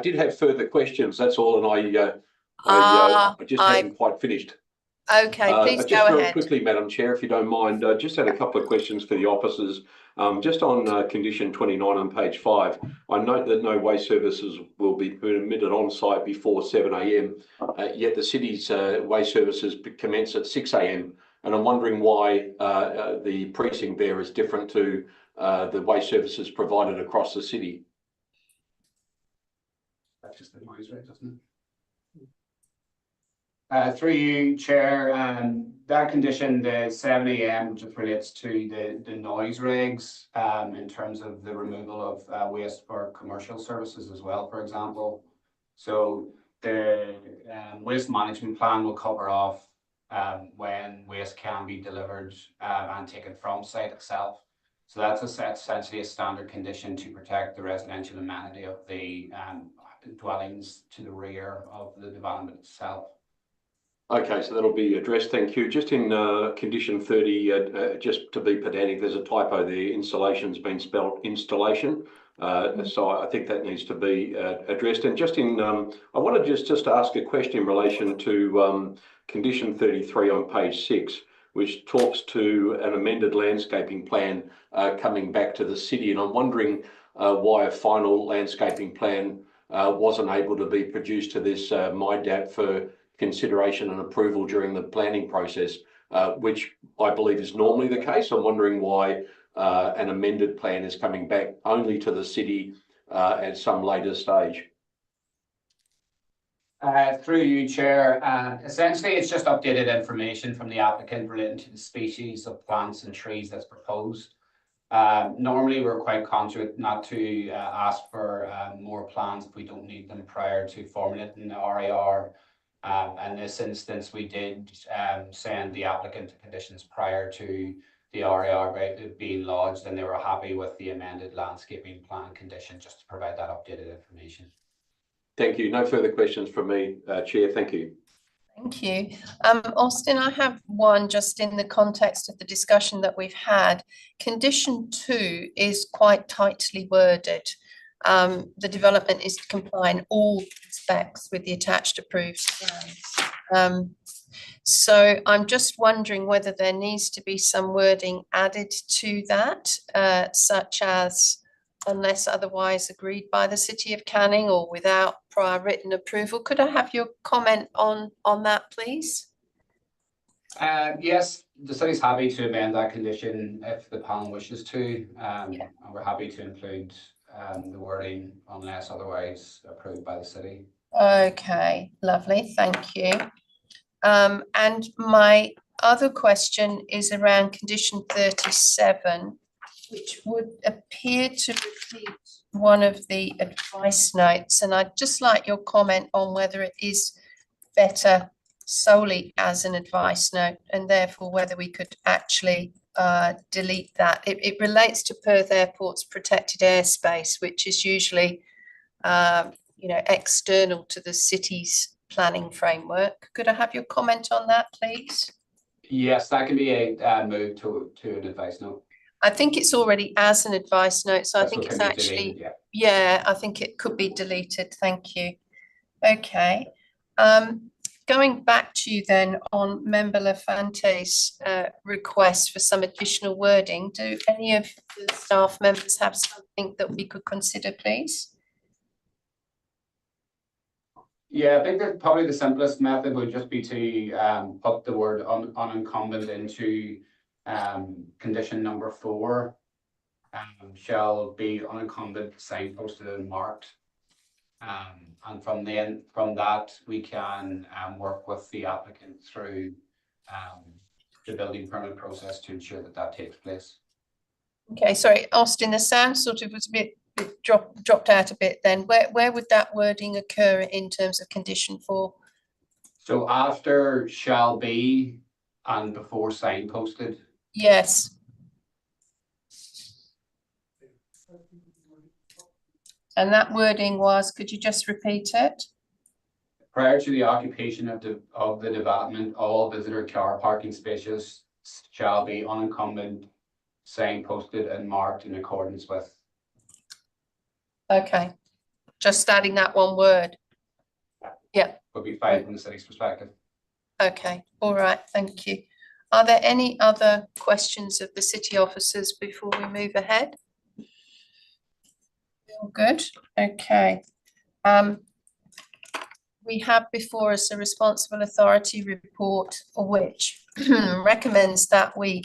did have further questions, that's all, and I just hadn't quite finished. Okay, please just go very ahead. quickly, Madam Chair, if you don't mind, just had a couple of questions for the officers. Just on condition 29 on page 5, I note that no waste services will be permitted on site before 7 a.m. Yet the city's waste services commence at 6 a.m. And I'm wondering why the precinct there is different to the waste services provided across the city. That's just the noise rate, doesn't it? Through you, Chair, that condition, the 7 a.m., which relates to the noise regs in terms of the removal of waste for commercial services as well, for example. So the waste management plan will cover off when waste can be delivered and taken from site itself. So that's essentially a standard condition to protect the residential amenity of the dwellings to the rear of the development itself. Okay, so that'll be addressed. Thank you. Just in condition 30, just to be pedantic, there's a typo there. Installation's been spelled installation. So I think that needs to be addressed. And just in, I wanted just to ask a question in relation to condition 33 on page 6, which talks to an amended landscaping plan coming back to the city. And I'm wondering why a final landscaping plan wasn't able to be produced to this MIDAP for consideration and approval during the planning process, which I believe is normally the case. I'm wondering why an amended plan is coming back only to the city at some later stage. Through you, Chair, essentially it's just updated information from the applicant relating to the species of plants and trees that's proposed. Normally we're quite considerate not to ask for more plans if we don't need them prior to formulating the RAR. In this instance, we did send the applicant to conditions prior to the RAR being lodged, and they were happy with the amended landscaping plan condition just to provide that updated information. Thank you. No further questions from me, Chair. Thank you. Thank you. Austin, I have one just in the context of the discussion that we've had. Condition 2 is quite tightly worded. The development is to comply in all specs with the attached approved plans. So I'm just wondering whether there needs to be some wording added to that, such as unless otherwise agreed by the City of Canning or without prior written approval. Could I have your comment on that, please? Yes, the city's happy to amend that condition if the panel wishes to. And we're happy to include the wording unless otherwise approved by the city. Okay, lovely, thank you. And my other question is around condition 37, which would appear to repeat one of the advice notes. And I'd just like your comment on whether it is better solely as an advice note and therefore whether we could actually delete that. It relates to Perth Airport's protected airspace, which is usually external to the city's planning framework. Could I have your comment on that, please? Yes, that can be a move to an advice note. I think it's already as an advice note, so I think it's actually, deleted, yeah, I think it could be deleted. Thank you. Okay. Going back to you then on Member Lafante's request for some additional wording, do any of the staff members have something that we could consider, please? Yeah, I think that probably the simplest method would just be to put the word unincumbent into condition number 4. Shall be unincumbent, signposted and marked. And from that we can work with the applicant through the building permit process to ensure that takes place. Okay, sorry, Austin, the sound sort of was a bit dropped out a bit then. Where would that wording occur in terms of condition 4? So after shall be and before signposted. Yes. And that wording was, could you just repeat it? Prior to the occupation of the development, all visitor car parking spaces shall be unencumbered, signposted and marked in accordance with. Okay, just adding that one word. Yeah. Would be fine from the city's perspective. Okay, all right, thank you. Are there any other questions of the city officers before we move ahead? All good, okay. We have before us a responsible authority report, which recommends that we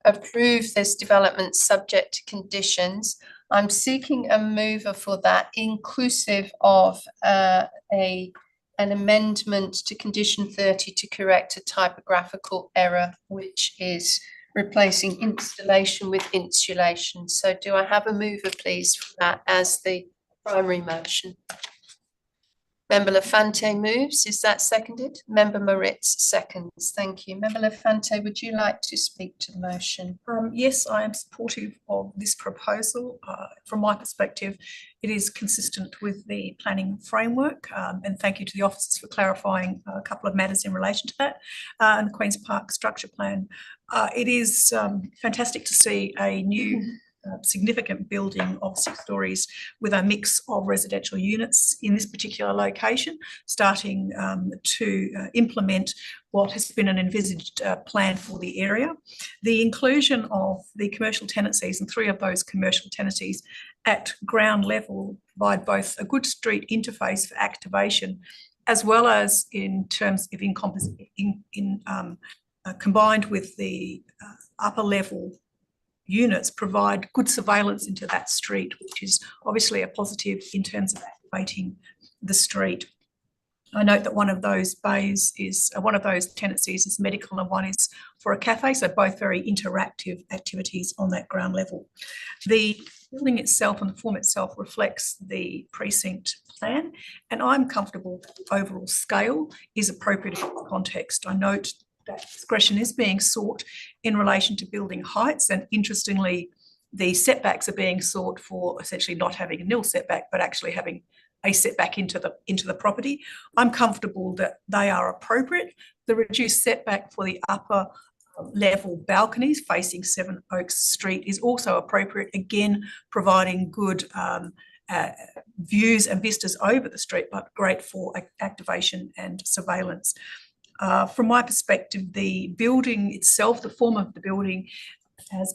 approve this development subject to conditions. I'm seeking a mover for that, inclusive of an amendment to condition 30 to correct a typographical error, which is replacing installation with insulation. So do I have a mover, please, for that as the primary motion? Member Lafante moves. Is that seconded? Member Moritz seconds. Thank you. Member Lafante, would you like to speak to the motion? Yes, I am supportive of this proposal. From my perspective, it is consistent with the planning framework, and thank you to the officers for clarifying a couple of matters in relation to that, and the Queen's Park structure plan. It is fantastic to see a new significant building of 6 stories with a mix of residential units in this particular location, starting to implement what has been an envisaged plan for the area. The inclusion of the commercial tenancies, and 3 of those commercial tenancies at ground level, provide both a good street interface for activation, as well as in terms of combined with the upper level units, provide good surveillance into that street, which is obviously a positive in terms of activating the street. I note that one of those bays is, one of those tenancies is medical and one is for a cafe, so both very interactive activities on that ground level. The building itself and the form itself reflects the precinct plan, and I'm comfortable that the overall scale is appropriate in the context. I note that discretion is being sought in relation to building heights, and interestingly, the setbacks are being sought for essentially not having a nil setback, but actually having a setback into the property. I'm comfortable that they are appropriate. The reduced setback for the upper level balconies facing 7 Oaks Street is also appropriate, again providing good views and vistas over the street, but great for activation and surveillance. From my perspective, the building itself, the form of the building,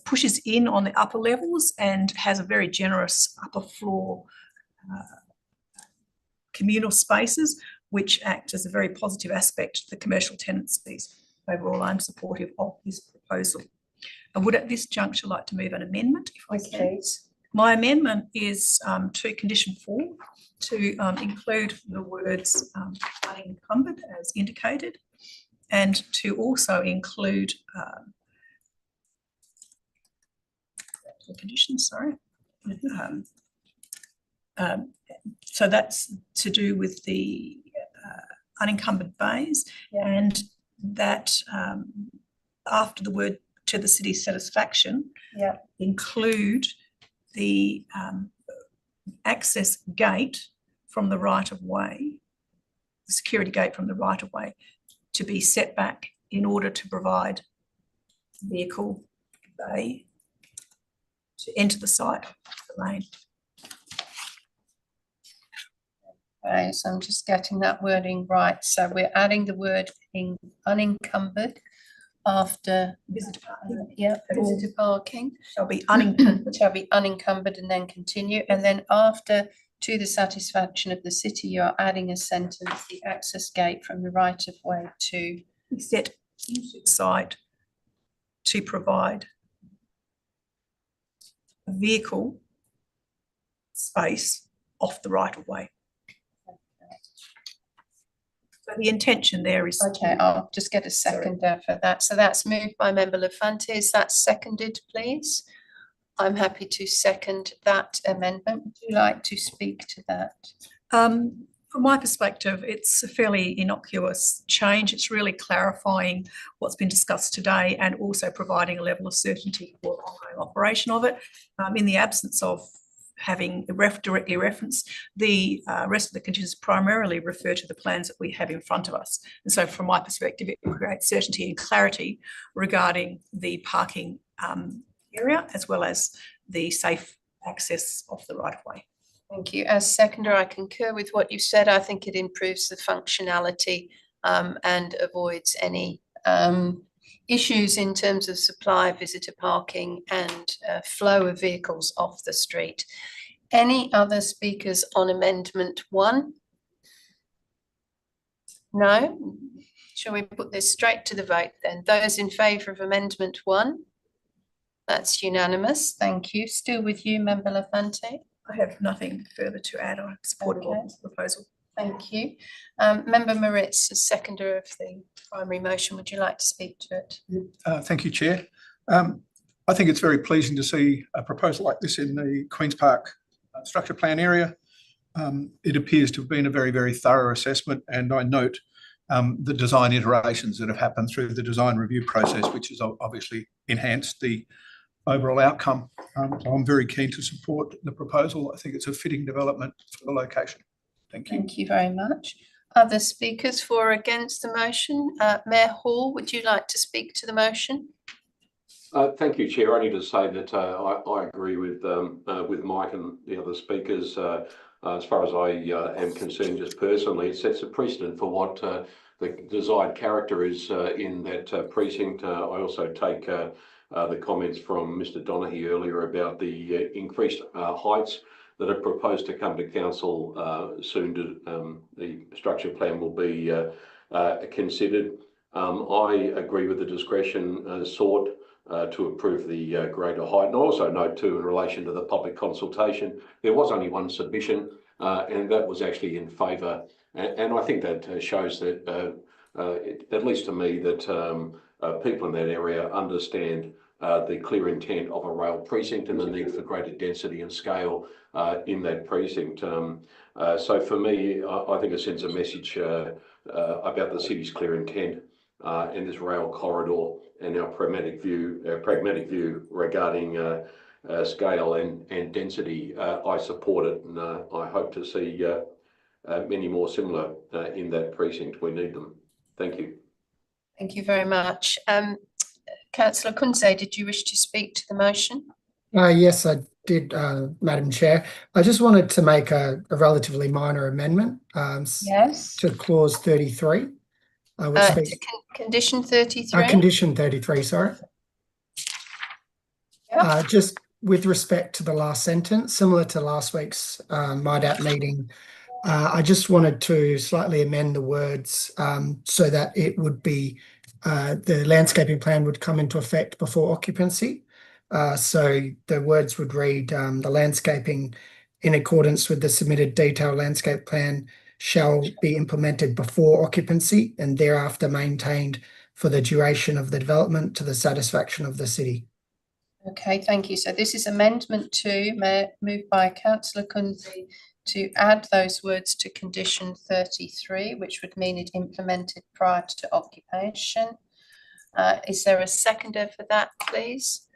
pushes in on the upper levels and has a very generous upper floor communal spaces, which act as a very positive aspect to the commercial tenancies. Overall, I'm supportive of this proposal. I would at this juncture like to move an amendment, if I can. My amendment is to condition 4, to include the words unencumbered as indicated, and to also include the conditions, sorry. So that's to do with the unencumbered bays, and that after the word to the city's satisfaction, include the access gate from the right of way, the security gate from the right of way, to be set back in order to provide vehicle bay to enter the site, the lane. Okay, so I'm just getting that wording right. So we're adding the word in unencumbered after visitor parking. Yeah, visitor parking shall be unencumbered. Shall be unencumbered, and then continue. And then after to the satisfaction of the city, you are adding a sentence: the access gate from the right of way to set into the site to provide a vehicle space off the right of way. So the intention there is... Okay, I'll just get a seconder for that. So that's moved by Member Lafante. Is that seconded, please? I'm happy to second that amendment. Would you like to speak to that? From my perspective, it's a fairly innocuous change. It's really clarifying what's been discussed today and also providing a level of certainty for ongoing operation of it. In the absence of having directly referenced, the rest of the conditions primarily refer to the plans that we have in front of us. And so from my perspective, it creates certainty and clarity regarding the parking area as well as the safe access of the right of way. Thank you. As seconder, I concur with what you said. I think it improves the functionality and avoids any issues in terms of supply, visitor parking and flow of vehicles off the street. Any other speakers on Amendment 1? No? Shall we put this straight to the vote then? Those in favour of Amendment 1? That's unanimous. Thank you. Still with you, Member Lafante. I have nothing further to add. I'm supportive of this proposal. Thank you. Member Moritz, as seconder of the primary motion, would you like to speak to it? Thank you, Chair. I think it's very pleasing to see a proposal like this in the Queen's Park structure plan area. It appears to have been a very, very thorough assessment, and I note the design iterations that have happened through the design review process, which has obviously enhanced the overall outcome. So I'm very keen to support the proposal. I think it's a fitting development for the location. Thank you. Thank you very much. Other speakers for or against the motion? Mayor Hall, would you like to speak to the motion? Thank you, Chair. Only to say that I agree with Mike and the other speakers. As far as I am concerned, just personally, it sets a precedent for what the desired character is in that precinct. I also take the comments from Mr. Donaghy earlier about the increased heights that are proposed to come to council soon. The structure plan will be considered. I agree with the discretion sought to approve the greater height. And I also note too, in relation to the public consultation, there was only one submission and that was actually in favour. And I think that shows that, at least to me, that people in that area understand the clear intent of a rail precinct and the need for greater density and scale in that precinct. So for me, I think it sends a message about the city's clear intent and this rail corridor and our pragmatic view regarding scale and density. I support it, and I hope to see many more similar in that precinct. We need them. Thank you. Thank you very much. Councillor Kunze, did you wish to speak to the motion? Yes, I did, Madam Chair. I just wanted to make a relatively minor amendment Yes. to clause 33. Condition 33? Condition 33, sorry. Yep. Just with respect to the last sentence, similar to last week's MIDAP meeting, I just wanted to slightly amend the words so that it would be the landscaping plan would come into effect before occupancy. So the words would read, the landscaping in accordance with the submitted detailed landscape plan shall be implemented before occupancy and thereafter maintained for the duration of the development to the satisfaction of the city. Okay, thank you. So this is amendment 2, moved by Councillor Kunze, to add those words to condition 33, which would mean it implemented prior to occupation. Is there a seconder for that, please?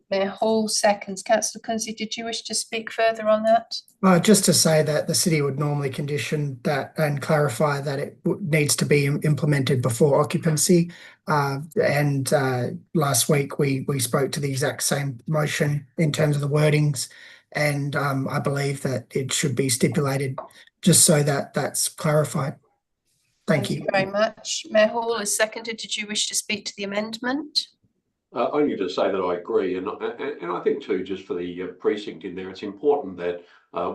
Mayor Hall seconds. Councillor Kunze, did you wish to speak further on that? Just to say that the city would normally condition that and clarify that it needs to be implemented before occupancy. And last week we spoke to the exact same motion in terms of the wordings, and I believe that it should be stipulated just so that that's clarified. Thank you. Thank you very much. Mayor Hall is seconded. Did you wish to speak to the amendment? Only to say that I agree, and I think too, just for the precinct in there, it's important that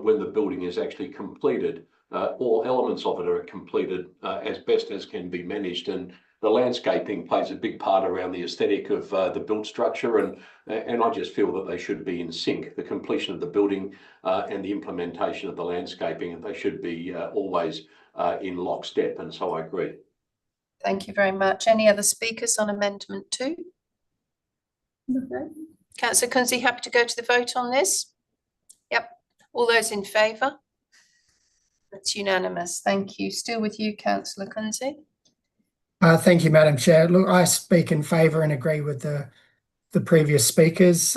when the building is actually completed, all elements of it are completed as best as can be managed, and the landscaping plays a big part around the aesthetic of the built structure, and I just feel that they should be in sync. The completion of the building and the implementation of the landscaping, they should be always in lockstep, and so I agree. Thank you very much. Any other speakers on amendment 2? Councillor Kunze, happy to go to the vote on this? Yep. All those in favour? That's unanimous. Thank you. Still with you, Councillor Kunze. Thank you, Madam Chair. Look, I speak in favour and agree with the previous speakers.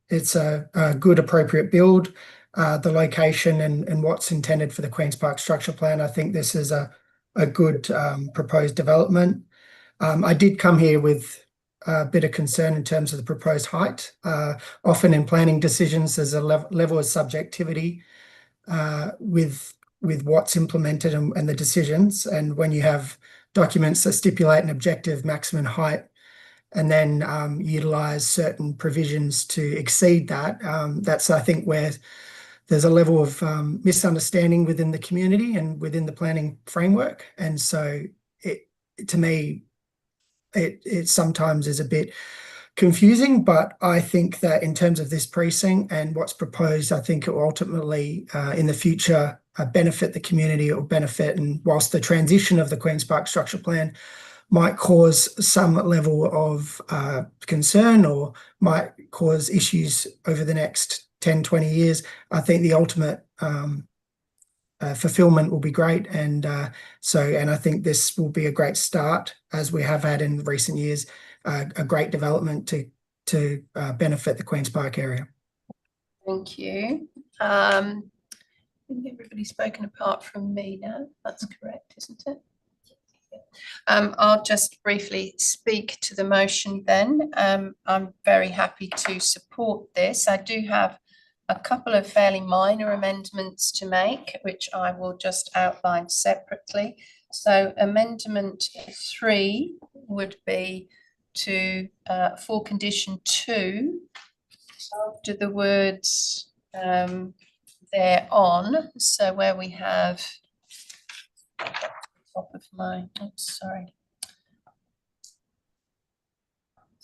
It's a good, appropriate build. The location and what's intended for the Queen's Park structure plan, I think this is a good proposed development. I did come here with a bit of concern in terms of the proposed height. Often in planning decisions, there's a level of subjectivity with what's implemented and the decisions. And when you have documents that stipulate an objective maximum height and then utilise certain provisions to exceed that, that's, I think, where there's a level of misunderstanding within the community and within the planning framework. And so to me, it sometimes is a bit confusing, but I think that in terms of this precinct and what's proposed, I think it will ultimately in the future benefit the community. It will benefit, and whilst the transition of the Queen's Park structure plan might cause some level of concern or might cause issues over the next 10, 20 years, I think the ultimate fulfillment will be great. And I think this will be a great start, as we have had in recent years, a great development to benefit the Queen's Park area. Thank you. I think everybody's spoken apart from me now. That's correct, isn't it? I'll just briefly speak to the motion then. I'm very happy to support this. I do have a couple of fairly minor amendments to make, which I will just outline separately. So Amendment 3 would be to, for condition 2, after the words thereon, so where we have, top of my, oops,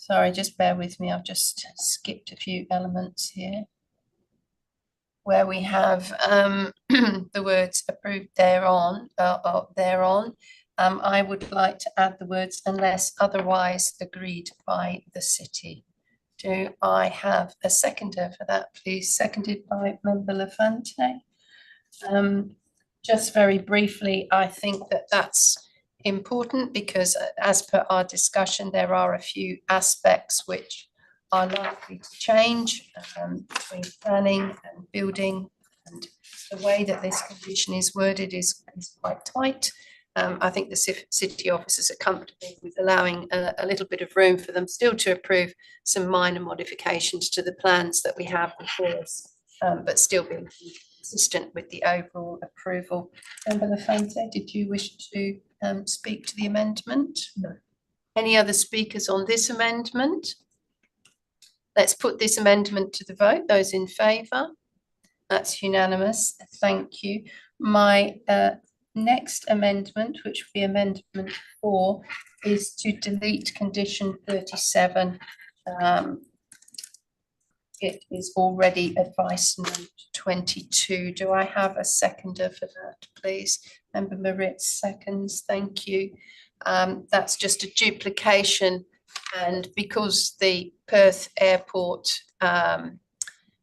sorry, just bear with me, I've just skipped a few elements here. Where we have the words approved thereon, I would like to add the words unless otherwise agreed by the city. Do I have a seconder for that, please? Seconded by Member Lafante. Just very briefly, I think that that's important because as per our discussion, there are a few aspects which are likely to change between planning and building, and the way that this condition is worded is quite tight. I think the city officers are comfortable with allowing a little bit of room for them still to approve some minor modifications to the plans that we have before us, but still being consistent with the overall approval. Member Lafante, did you wish to speak to the amendment? No. Any other speakers on this amendment? Let's put this amendment to the vote. Those in favour? That's unanimous. Thank you. My next amendment, which will be Amendment 4, is to delete condition 37. It is already advice note 22. Do I have a seconder for that, please? Member Moritz seconds. Thank you. That's just a duplication, and because the Perth Airport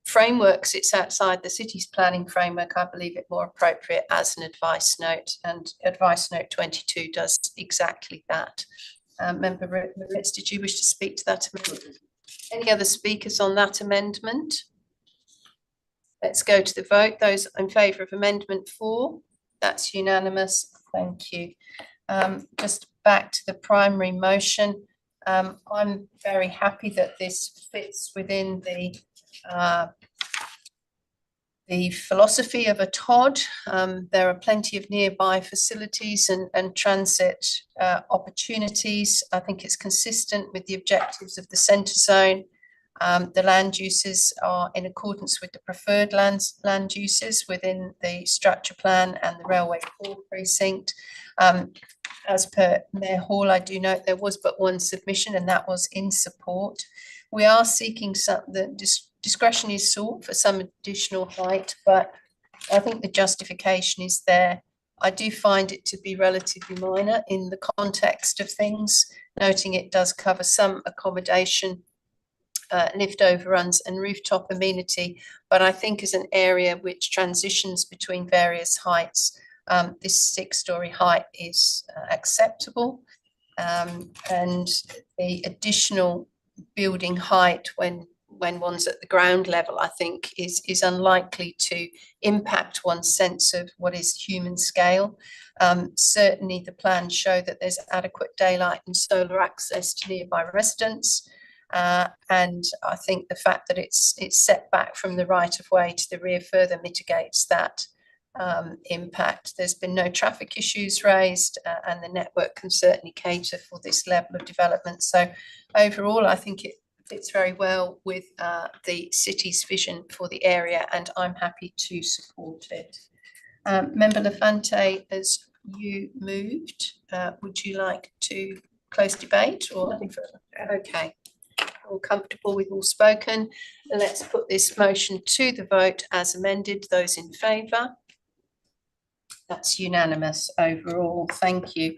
framework sits outside the city's planning framework, I believe it more appropriate as an advice note, and advice note 22 does exactly that. Member Moritz, did you wish to speak to that amendment? Any other speakers on that amendment? Let's go to the vote. Those in favour of Amendment 4, that's unanimous. Thank you. Just back to the primary motion. I'm very happy that this fits within the philosophy of a TOD. There are plenty of nearby facilities and transit opportunities. I think it's consistent with the objectives of the centre zone. The land uses are in accordance with the preferred land uses within the structure plan and the Railway 4 precinct. As per Mayor Hall, I do note there was but one submission, and that was in support. We are seeking discretion is sought for some additional height, but I think the justification is there. I do find it to be relatively minor in the context of things, noting it does cover some accommodation lift overruns and rooftop amenity, but I think as an area which transitions between various heights, this 6-storey height is acceptable. And the additional building height when one's at the ground level, I think is unlikely to impact one's sense of what is human scale. Certainly the plans show that there's adequate daylight and solar access to nearby residents. And I think the fact that it's set back from the right of way to the rear further mitigates that impact. There's been no traffic issues raised, and the network can certainly cater for this level of development. So overall, I think it fits very well with the city's vision for the area, and I'm happy to support it. Member Lafante, as you moved, would you like to close debate or nothing further? Okay, all comfortable, we've all spoken. Let's put this motion to the vote as amended. Those in favour? That's unanimous overall. Thank you.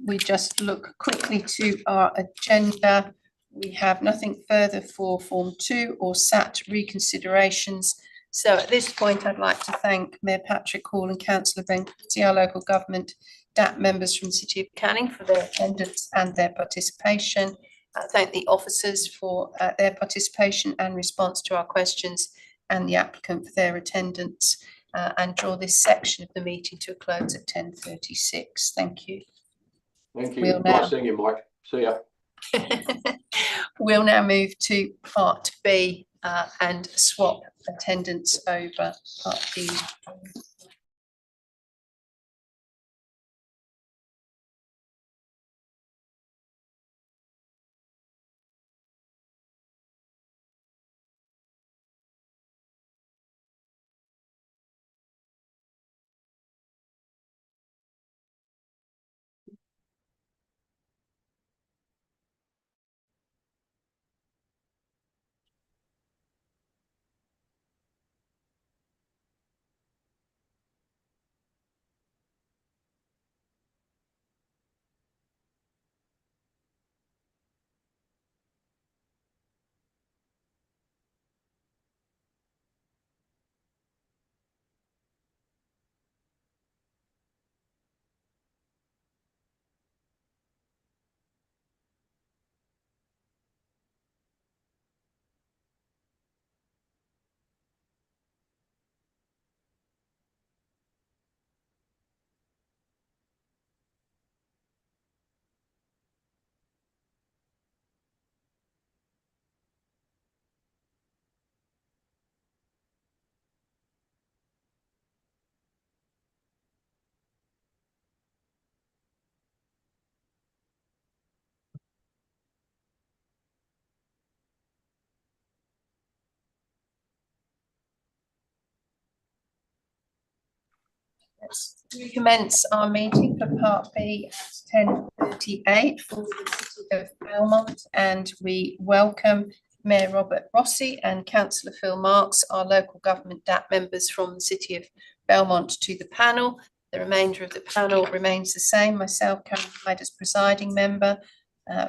We just look quickly to our agenda. We have nothing further for Form 2 or SAT reconsiderations. So at this point, I'd like to thank Mayor Patrick Hall and Councillor Ben, our local government DAP members from the City of Canning for their attendance and their participation. Thank the officers for their participation and response to our questions, and the applicant for their attendance. And draw this section of the meeting to a close at 10:36. Thank you. Thank you. Nice seeing you, Mike. See ya. We'll now move to Part B and swap attendance over Part B. Let's recommence our meeting for Part B at 10:38 for the City of Belmont, and we welcome Mayor Robert Rossi and Councillor Phil Marks, our local government DAP members from the City of Belmont, to the panel. The remainder of the panel remains the same. Myself, Karen Hyde, as presiding member,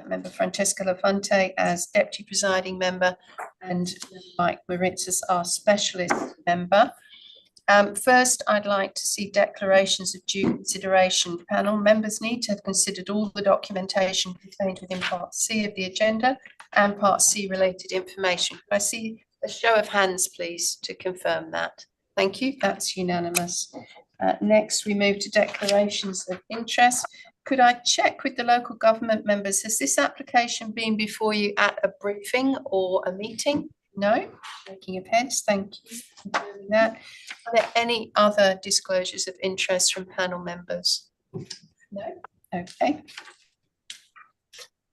Member Francesca Lafante as deputy presiding member, and Mike Moritz as our specialist member. First, I'd like to see declarations of due consideration. Panel members need to have considered all the documentation contained within Part C of the agenda and Part C related information. Could I see a show of hands, please, to confirm that? Thank you. That's unanimous. Next, we move to declarations of interest. Could I check with the local government members? Has this application been before you at a briefing or a meeting? No? Shaking of heads. Thank you for doing that. Are there any other disclosures of interest from panel members? No? Okay.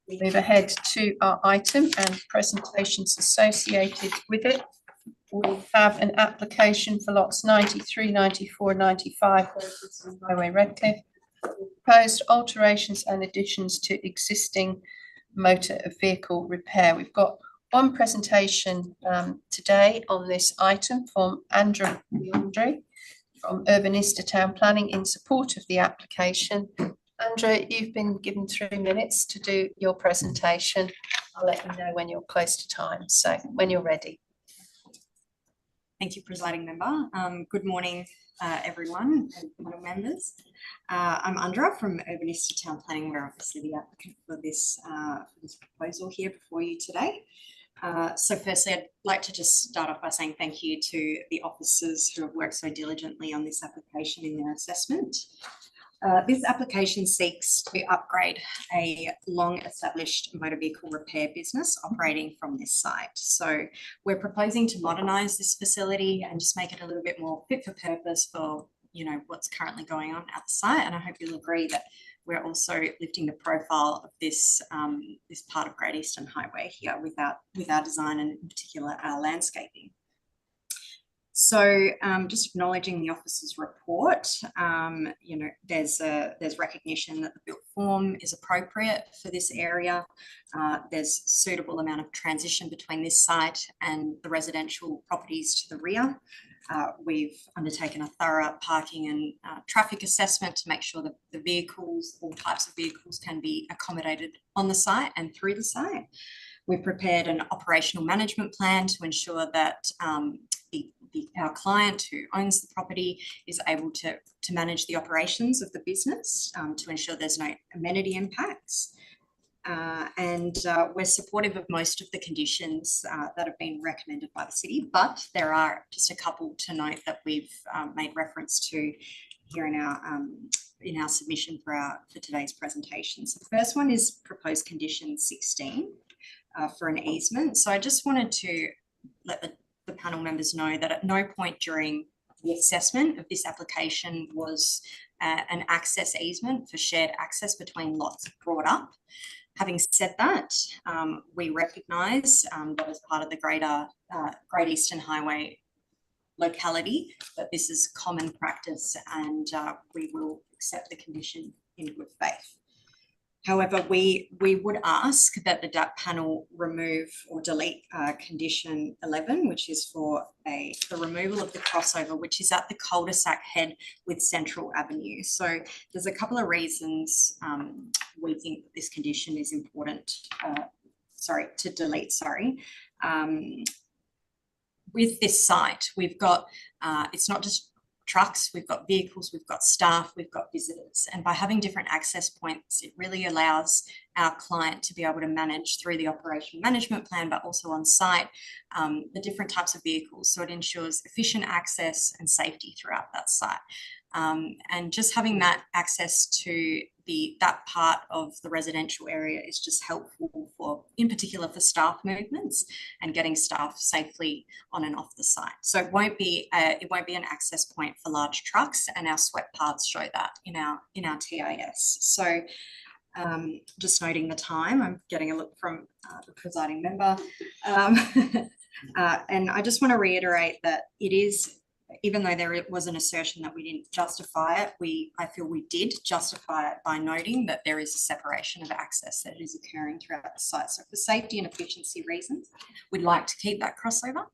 We move ahead to our item and presentations associated with it. We have an application for lots 93, 94, 95, Highway Redcliffe. Proposed alterations and additions to existing motor vehicle repair. We've got one presentation today on this item from Andrew Leandri from Urbanista Town Planning in support of the application. Andrew, you've been given 3 minutes to do your presentation. I'll let you know when you're close to time. So when you're ready. Thank you, Presiding Member. Good morning, everyone and panel members. I'm Andra from Urbanista Town Planning. We're obviously the applicant for this proposal here before you today. So firstly, I'd like to just start off by saying thank you to the officers who have worked so diligently on this application in their assessment. This application seeks to upgrade a long-established motor vehicle repair business operating from this site. So we're proposing to modernise this facility and just make it a little bit more fit for purpose for, you know, what's currently going on at the site. And I hope you'll agree that we're also lifting the profile of this this part of Great Eastern Highway here with our design and in particular our landscaping. So just acknowledging the officer's report, you know, there's recognition that the built form is appropriate for this area. There's suitable amount of transition between this site and the residential properties to the rear. We've undertaken a thorough parking and traffic assessment to make sure that the vehicles, all types of vehicles, can be accommodated on the site and through the site. We've prepared an operational management plan to ensure that our client who owns the property is able to manage the operations of the business to ensure there's no amenity impacts. And we're supportive of most of the conditions that have been recommended by the city, but there are just a couple to note that we've made reference to here in our submission for today's presentation. So the first one is proposed condition 16 for an easement. So I just wanted to let the panel members know that at no point during the assessment of this application was an access easement for shared access between lots brought up. Having said that, we recognise that as part of the greater Great Eastern Highway locality that this is common practice, and we will accept the condition in good faith. However, we would ask that the DAP panel remove or delete condition 11, which is for the removal of the crossover, which is at the cul-de-sac head with Central Avenue. So there's a couple of reasons we think that this condition is important, to delete. With this site, we've got, it's not just trucks, we've got vehicles, we've got staff, we've got visitors. And by having different access points, it really allows our client to be able to manage through the operation management plan, but also on site, the different types of vehicles. So it ensures efficient access and safety throughout that site. And just having that access to that part of the residential area is just helpful for, in particular, for staff movements and getting staff safely on and off the site. So it won't be an access point for large trucks, and our swept paths show that in our TIS. So just noting the time, I'm getting a look from the presiding member, and I just want to reiterate that it is, even though there was an assertion that we didn't justify it, I feel we did justify it by noting that there is a separation of access that is occurring throughout the site. So for safety and efficiency reasons, we'd like to keep that crossover,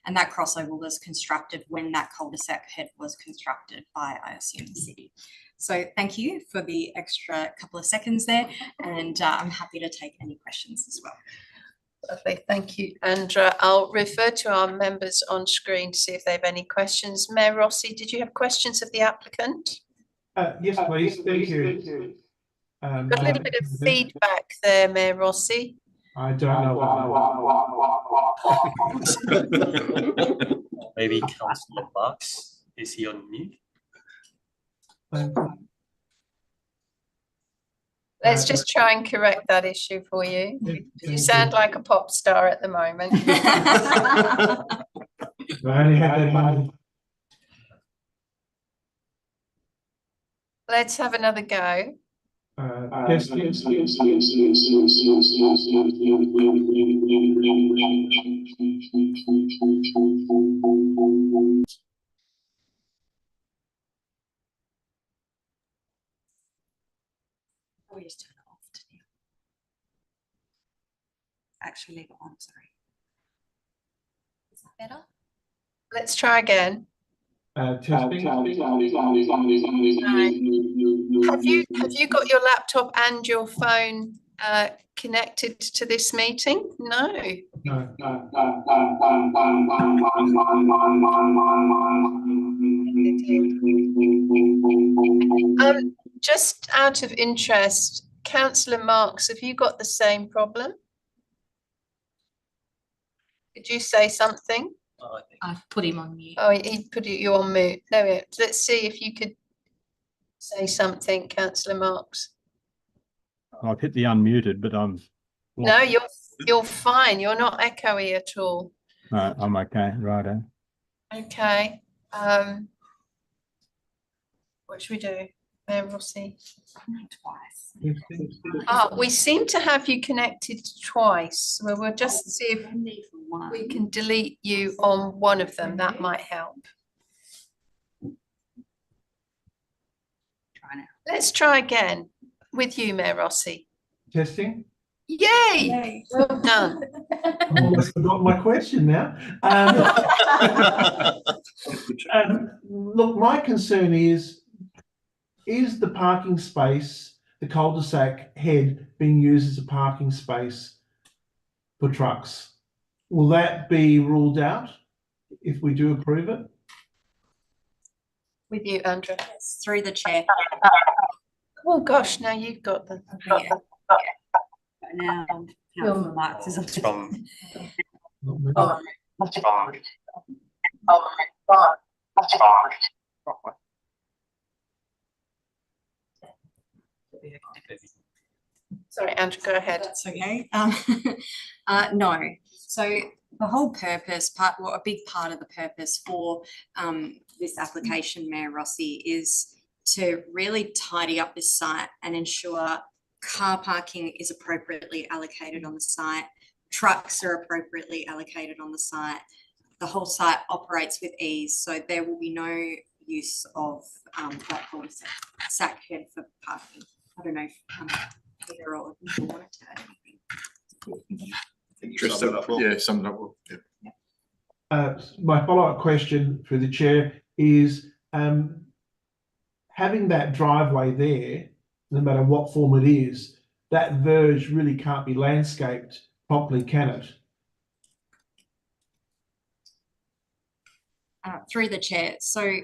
and that crossover was constructed when that cul-de-sac head was constructed by, I assume, the city. So thank you for the extra couple of seconds there, and I'm happy to take any questions as well. Lovely, thank you, Andra. I'll refer to our members on screen to see if they have any questions. Mayor Rossi, did you have questions of the applicant? Yes, please. Thank you. Got a little bit of feedback there, Mayor Rossi. I don't know what. Maybe Councillor Marks, is he on mute? Let's just try and correct that issue for you. You sound like a pop star at the moment. Let's have another go. Yes. We just turn it off to now. Actually leave it on, sorry. Is that better? Let's try again. Testing. Have you got your laptop and your phone connected to this meeting? No. No. Just out of interest, Councillor Marks, have you got the same problem? Did you say something? I've put him on mute. Oh, he put you on mute. There we go. Let's see if you could say something, Councillor Marks. I've hit the unmuted, but I'm. No, you're fine. You're not echoey at all. I'm okay, righto. Okay. What should we do? Mayor Rossi? Twice. We seem to have you connected twice. Well, we'll just see if we can delete you on one of them. That might help. Let's try again with you, Mayor Rossi. Testing. Yay! Well done. I almost forgot my question now. Look, my concern is the parking space, the cul-de-sac head, being used as a parking space for trucks? Will that be ruled out if we do approve it? With you, Andrea. Yes, through the chair. Oh gosh, now you've got them. Yeah. Now, Councillor Marks is on. Sorry, Andrew, go ahead. That's okay. No. So the whole purpose, a big part of the purpose for this application, Mayor Rossi, is to really tidy up this site and ensure car parking is appropriately allocated on the site, trucks are appropriately allocated on the site, the whole site operates with ease, so there will be no use of that cul-de-sac head for parking. I don't know if Peter or you wanted to add anything. Sum it up. Yeah. My follow-up question through the chair is having that driveway there, no matter what form it is, that verge really can't be landscaped properly, can it? Through the chair. So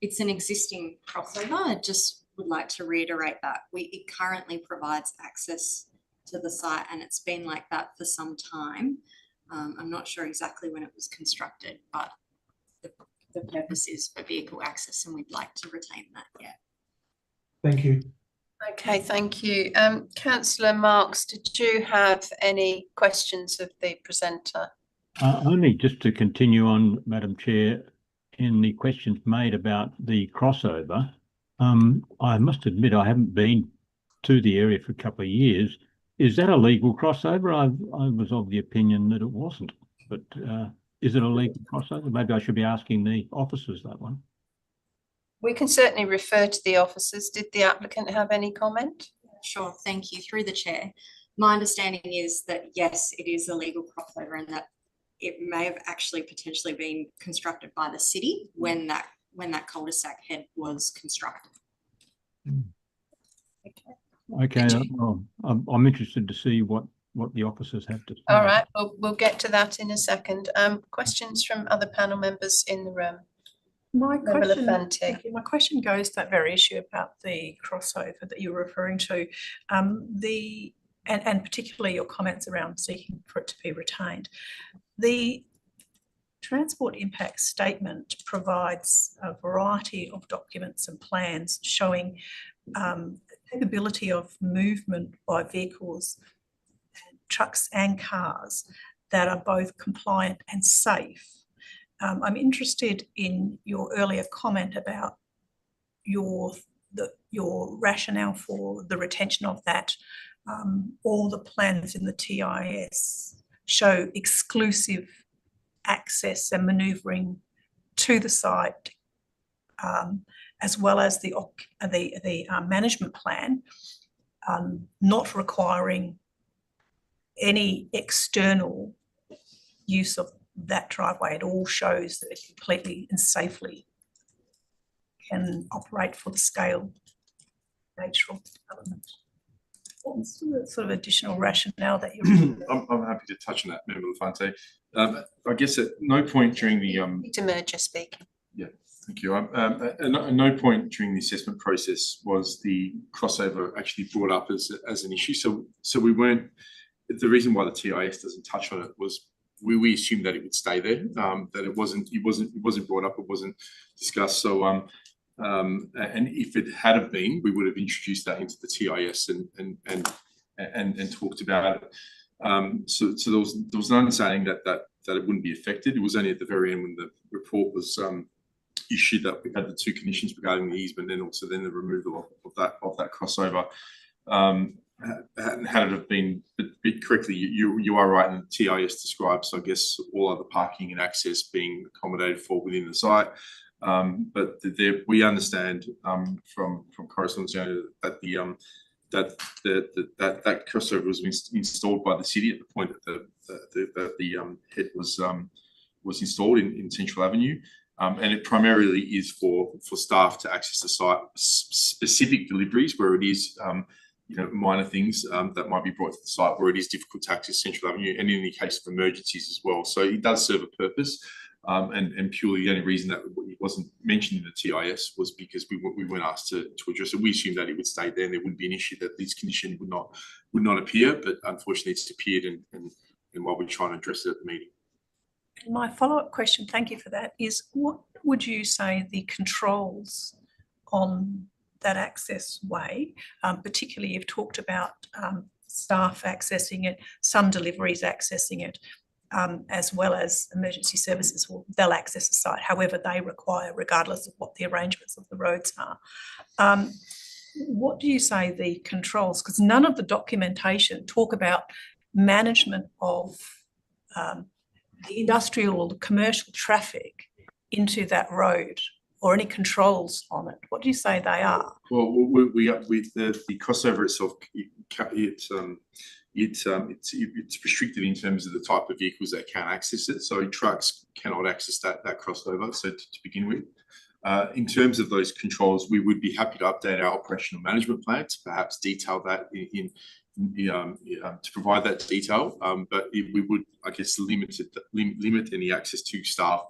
it's an existing crossover. I just would like to reiterate that it currently provides access to the site, and it's been like that for some time. I'm not sure exactly when it was constructed, but the purpose is for vehicle access, and we'd like to retain that. Yeah. Thank you. Okay, thank you. Councillor Marks, did you have any questions of the presenter? Only just to continue on, Madam Chair, in the questions made about the crossover, I must admit I haven't been to the area for a couple of years. Is that a legal crossover? I was of the opinion that it wasn't, but is it a legal crossover? Maybe I should be asking the officers that one. We can certainly refer to the officers. Did the applicant have any comment? Sure, thank you. Through the chair. My understanding is that yes, it is a legal crossover, and that it may have actually potentially been constructed by the city when that cul-de-sac head was constructed. Okay, well, I'm interested to see what the officers have to say. All right, we'll get to that in a second. Questions from other panel members in the room? My question goes to that very issue about the crossover that you're referring to, and particularly your comments around seeking for it to be retained. The Transport Impact Statement provides a variety of documents and plans showing capability of movement by vehicles, trucks and cars that are both compliant and safe. I'm interested in your earlier comment about your rationale for the retention of that. All the plans in the TIS show exclusive access and manoeuvring to the site, as well as the management plan, not requiring any external use of that driveway. It all shows that it completely and safely can operate for the scale nature of the development. What's the sort of additional rationale that you're? I'm happy to touch on that, Member Lafante. I guess at no point during the Peter Merger speaking. Yeah, thank you. At no point during the assessment process was the crossover actually brought up as an issue. So we weren't. The reason why the TIS doesn't touch on it was we assumed that it would stay there. That it wasn't brought up. It wasn't discussed. So and if it had have been, we would have introduced that into the TIS and talked about it. So there was an understanding that it wouldn't be affected. It was only at the very end when the report was issued that we had the two conditions regarding the easement and also then the removal of that crossover. Had it have been correctly, you are right, and the TIS describes, I guess, all other parking and access being accommodated for within the site. But we understand from correspondence that that crossover was installed by the city at the point that the head was installed in Central Avenue, and it primarily is for staff to access the site, specific deliveries where it is minor things that might be brought to the site where it is difficult to access Central Avenue, and in the case of emergencies as well. So it does serve a purpose. And purely the only reason that it wasn't mentioned in the TIS was because we weren't asked to address it. We assumed that it would stay there and there wouldn't be an issue, that this condition would not appear, but unfortunately it's appeared, and while we're trying to address it at the meeting. My follow-up question, thank you for that, is what would you say the controls on that access way, particularly you've talked about staff accessing it, some deliveries accessing it, as well as emergency services, they'll access the site however they require, regardless of what the arrangements of the roads are. What do you say the controls, because none of the documentation talk about management of the industrial or the commercial traffic into that road, or any controls on it? What do you say they are? Well, with the crossover itself, it's restricted in terms of the type of vehicles that can access it. So trucks cannot access that crossover. So to begin with, in terms of those controls, we would be happy to update our operational management plan to perhaps detail that to provide that detail. But we would, I guess, limit any access to staff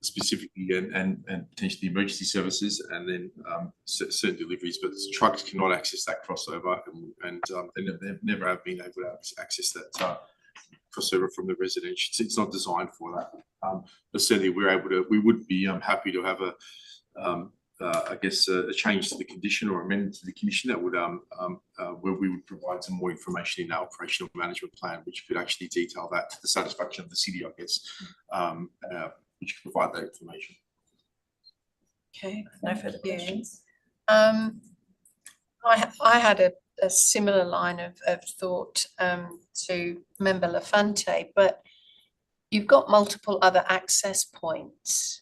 specifically and potentially emergency services, and then certain deliveries, but trucks cannot access that crossover, and they never have been able to access that crossover from the residential. It's not designed for that. But certainly we would be happy to have I guess a change to the condition or amendment to the condition that would where we would provide some more information in our operational management plan, which could actually detail that to the satisfaction of the city, I guess, which could provide that information. Okay, no further questions. I had a similar line of thought to Member Lafante, but you've got multiple other access points.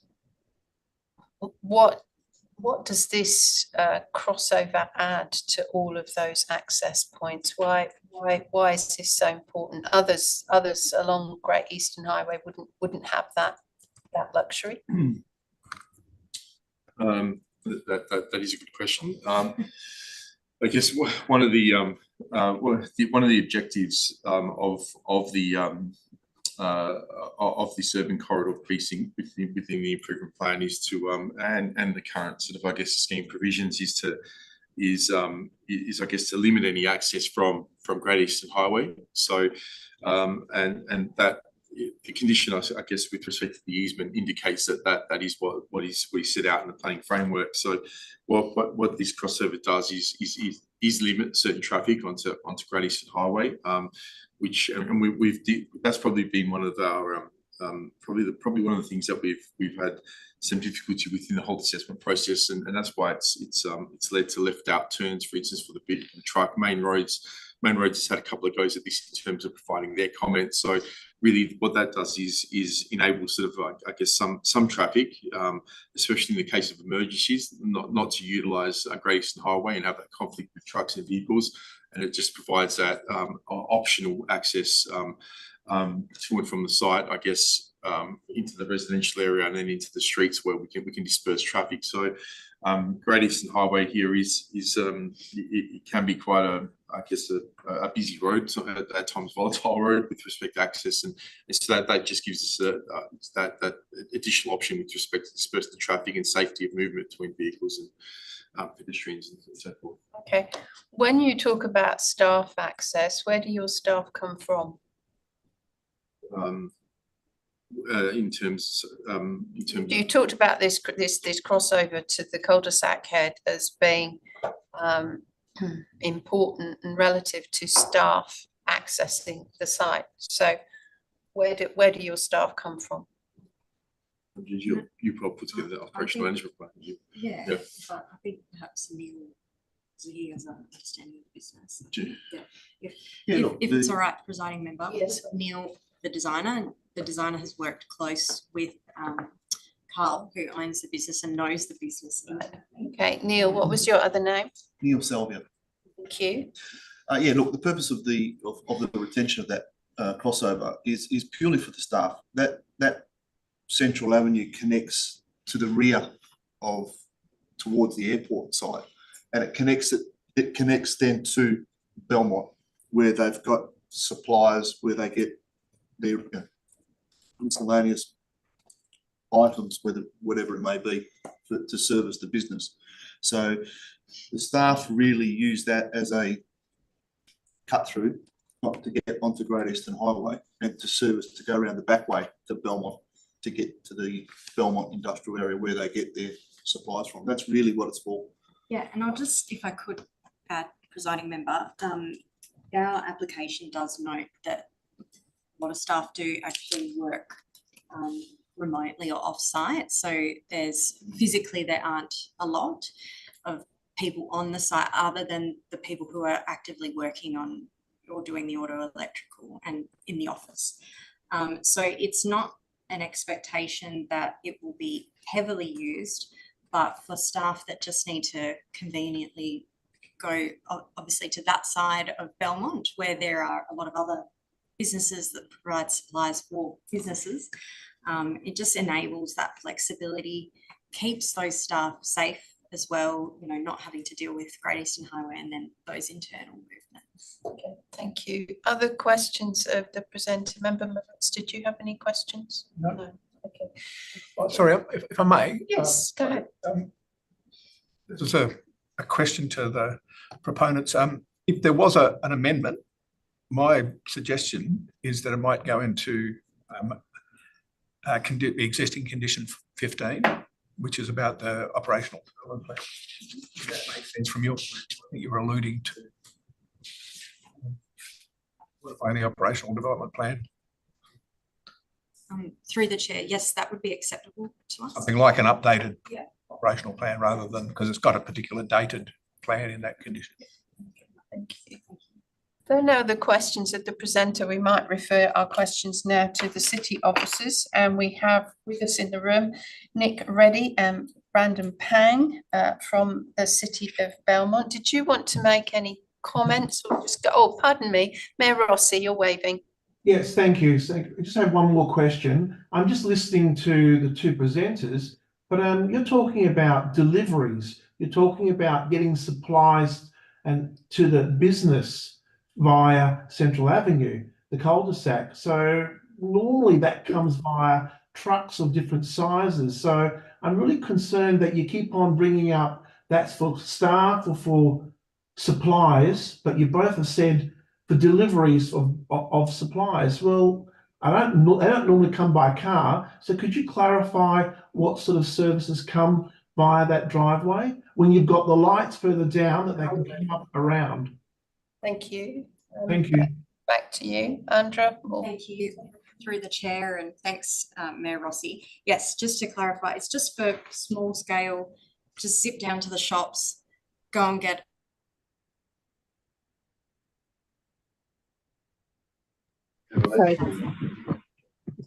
What does this crossover add to all of those access points? Why is this so important? Others along Great Eastern Highway wouldn't have that luxury. That is a good question. I guess one of the objectives of this urban corridor precinct within the improvement plan is to and the current sort of, I guess, scheme provisions is I guess to limit any access from Great Eastern Highway. So and that the condition, I guess, with respect to the easement indicates that is what is set out in the planning framework. So what this crossover does is limit certain traffic onto Great Eastern Highway, which that's probably been one of our probably one of the things that we've had some difficulty with in the whole assessment process, and that's why it's led to left out turns, for instance, for the truck. Main roads has had a couple of goes at this in terms of providing their comments. So really what that does is enable sort of, I guess, some traffic, especially in the case of emergencies, not to utilise Great Eastern Highway and have that conflict with trucks and vehicles, and it just provides that optional access to and from the site, I guess, into the residential area and then into the streets where we can disperse traffic. So Great Eastern Highway here is it can be quite a busy road, so at times volatile road with respect to access, and so that just gives us that additional option with respect to disperse the traffic and safety of movement between vehicles and pedestrians and so forth. Okay, when you talk about staff access, where do your staff come from? In terms You talked about this crossover to the cul-de-sac head as being important and relative to staff accessing the site. So where do your staff come from? You probably put together the operational management plan. Yeah, but I think perhaps Neil, so he has an understanding of the business. If it's all right, presiding member. Yes. Neil, the designer has worked close with Carl, who owns the business and knows the business. Okay, Neil, what was your other name? Neil Salvia. Thank you. Yeah, look, the purpose of the retention of that crossover is purely for the staff. That Central Avenue connects to the rear towards the airport site, and it connects then to Belmont, where they've got suppliers where they get their miscellaneous items, whatever it may be, to service the business. So the staff really use that as a cut through, not to get onto Great Eastern Highway, and to go around the back way to Belmont to get to the Belmont industrial area where they get their supplies from. That's really what it's for. Yeah, and I'll just, if I could add, presiding member, our application does note that a lot of staff do actually work remotely or off-site. So there aren't a lot of people on the site other than the people who are actively working on or doing the auto electrical and in the office. So it's not an expectation that it will be heavily used, but for staff that just need to conveniently go obviously to that side of Belmont where there are a lot of other businesses that provide supplies for businesses, it just enables that flexibility, keeps those staff safe as well, you know, not having to deal with Great Eastern Highway and then those internal movements. Okay, thank you. Other questions of the presenter? Member Mavitz, did you have any questions? No. Okay. Oh, sorry, if I may. Yes, go ahead. This is a question to the proponents. If there was an amendment, my suggestion is that it might go into the existing condition 15, which is about the operational development plan. If that makes sense from I think you were alluding to modifying the operational development plan. Through the chair, yes, that would be acceptable to us. Something like an updated operational plan rather than, because it's got a particular dated plan in that condition. Thank you. If there are no other questions of the presenter, we might refer our questions now to the city officers, and we have with us in the room Nick Reddy and Brandon Pang from the City of Belmont. Did you want to make any comments or just go? Oh, pardon me, Mayor Rossi, you're waving. Yes, thank you. So I just have one more question. I'm just listening to the two presenters, but you're talking about deliveries. You're talking about getting supplies and to the business via Central Avenue, the cul-de-sac. So normally that comes via trucks of different sizes. So I'm really concerned that you keep on bringing up that's for staff or for supplies, but you both have said for deliveries of supplies. Well, they don't normally come by car. So could you clarify what sort of services come via that driveway when you've got the lights further down that they can come up around? Thank you. Thank you. Back to you, Andra. Thank you through the chair, and thanks, Mayor Rossi. Yes, just to clarify, it's just for small scale, just zip down to the shops, go and get.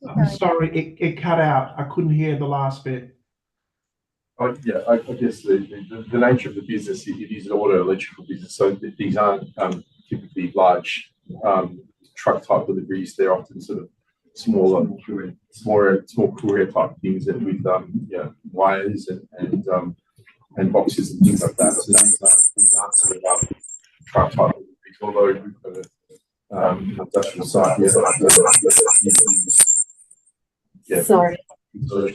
I'm sorry, it cut out. I couldn't hear the last bit. I guess the nature of the business, it is an auto electrical business, so these aren't typically large truck type deliveries. They're often sort of smaller courier type things that with wires and boxes and things like that. So these aren't sort of truck type deliveries, although we've got an industrial site here. Yeah. Sorry. But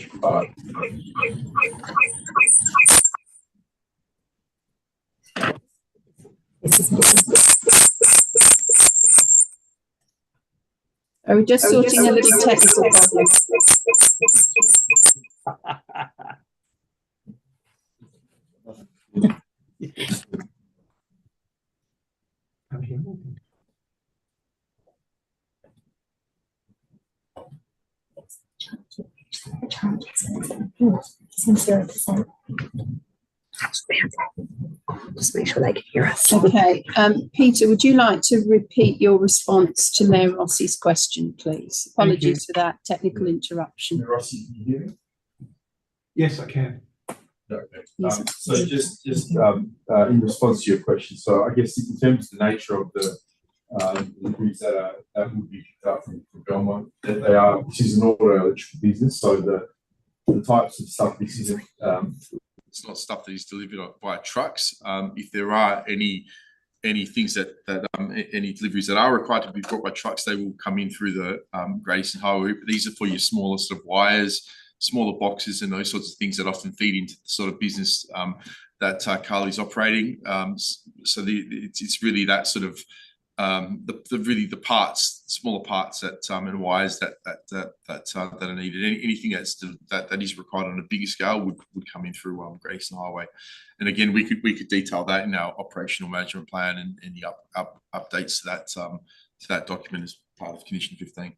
Are we just sorting a little technical problem? Just make sure they can hear us. Okay, Peter, would you like to repeat your response to Mayor Rossi's question, please? Apologies for that technical interruption. Mayor Rossi, can you hear me? Yes, I can. Okay. So just in response to your question, so I guess in terms of the nature of the deliveries that would be picked up from Belmont, that this is an auto electrical business, so the types of stuff, this isn't it's not stuff that is delivered by trucks. If there are any things that any deliveries that are required to be brought by trucks, they will come in through the Great Eastern Highway. But these are for your smaller sort of wires, smaller boxes, and those sorts of things that often feed into the sort of business that Carly's operating. So it's really that sort of the parts, smaller parts that and wires that are needed. Anything that is required on a bigger scale would come in through Great Eastern Highway. And again, we could detail that in our operational management plan and the updates to that document as part of Condition 15.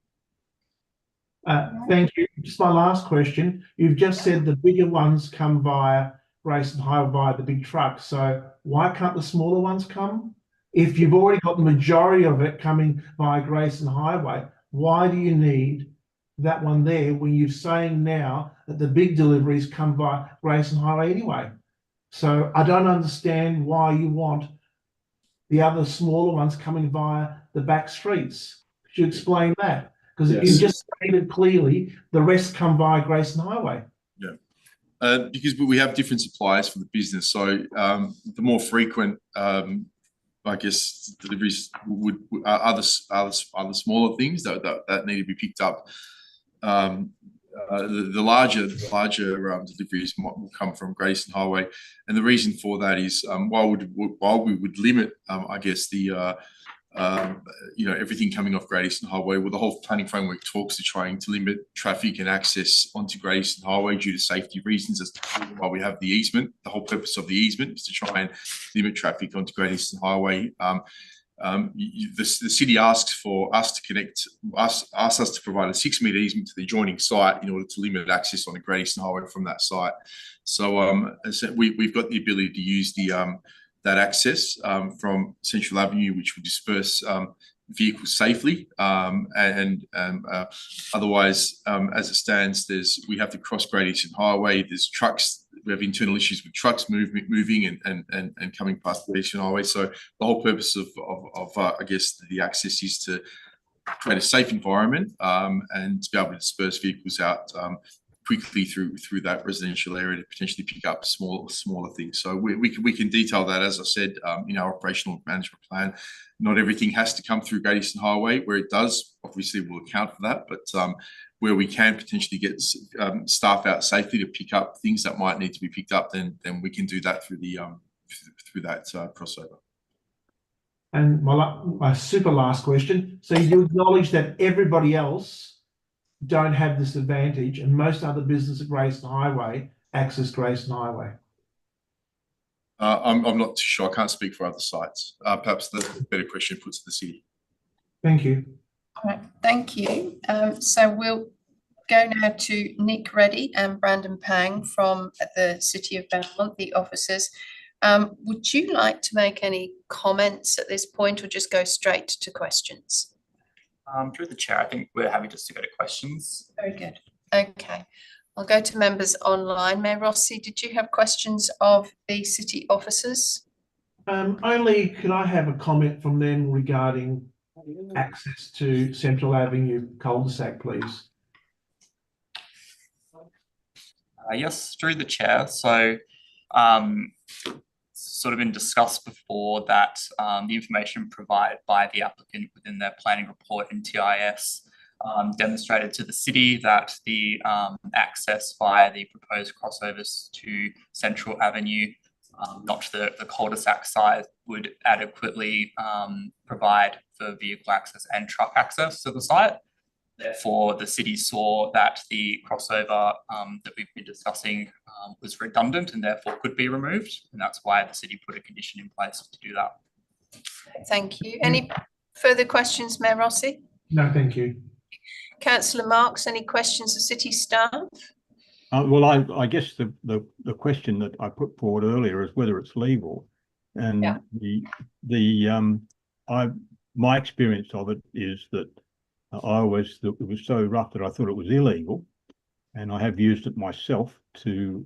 Thank you. Just my last question. You've just said the bigger ones come via Great Eastern Highway via the big trucks. So why can't the smaller ones come? If you've already got the majority of it coming via Great Eastern Highway, why do you need that one there when you're saying now that the big deliveries come via Great Eastern Highway anyway? So I don't understand why you want the other smaller ones coming via the back streets. Could you explain that? Because if you just stated clearly, the rest come via Great Eastern Highway. Yeah. Because we have different suppliers for the business. So the more frequent I guess deliveries are the smaller things that need to be picked up. The larger deliveries will come from Great Eastern Highway, and the reason for that is while we would limit, I guess everything coming off Great Eastern Highway. Well, the whole planning framework talks to trying to limit traffic and access onto Great Eastern Highway due to safety reasons. As to why we have the easement. The whole purpose of the easement is to try and limit traffic onto Great Eastern Highway. The city asks for us to connect, asks us to provide a 6-metre easement to the adjoining site in order to limit access on the Great Eastern Highway from that site. So we've got the ability to use that access from Central Avenue, which will disperse vehicles safely. Otherwise, as it stands, we have to cross Great Eastern Highway. There's trucks. We have internal issues with trucks moving and coming past Great Eastern Highway. So the whole purpose of I guess the access is to create a safe environment and to be able to disperse vehicles out quickly through that residential area to potentially pick up smaller things. So we can detail that, as I said, in our operational management plan. Not everything has to come through Great Eastern Highway. Where it does, obviously we'll account for that, but where we can potentially get staff out safely to pick up things that might need to be picked up, then we can do that through that crossover. And my super last question. So you acknowledge that everybody else don't have this advantage, and most other business at Great Eastern Highway access Great Eastern Highway? I'm not too sure. I can't speak for other sites. Perhaps the better question puts to the city. Thank you. All right, thank you. So we'll go now to Nick Reddy and Brandon Pang from the City of Belmont, the officers. Would you like to make any comments at this point, or just go straight to questions? Through the chair, I think we're happy just to go to questions. Very good. Okay. I'll go to members online. Mayor Rossi, did you have questions of the city officers? Only could I have a comment from them regarding access to Central Avenue cul-de-sac, please? Yes, through the chair. So sort of been discussed before that the information provided by the applicant within their planning report and TIS demonstrated to the city that the access via the proposed crossovers to Central Avenue, not to the cul-de-sac side, would adequately provide for vehicle access and truck access to the site. Therefore, the city saw that the crossover that we've been discussing was redundant and therefore could be removed. And that's why the city put a condition in place to do that. Thank you. Any further questions, Mayor Rossi? No, thank you. Councillor Marks, any questions of city staff? Well, I guess the question that I put forward earlier is whether it's legal, and my experience of it is that I always thought it was so rough that I thought it was illegal, and I have used it myself to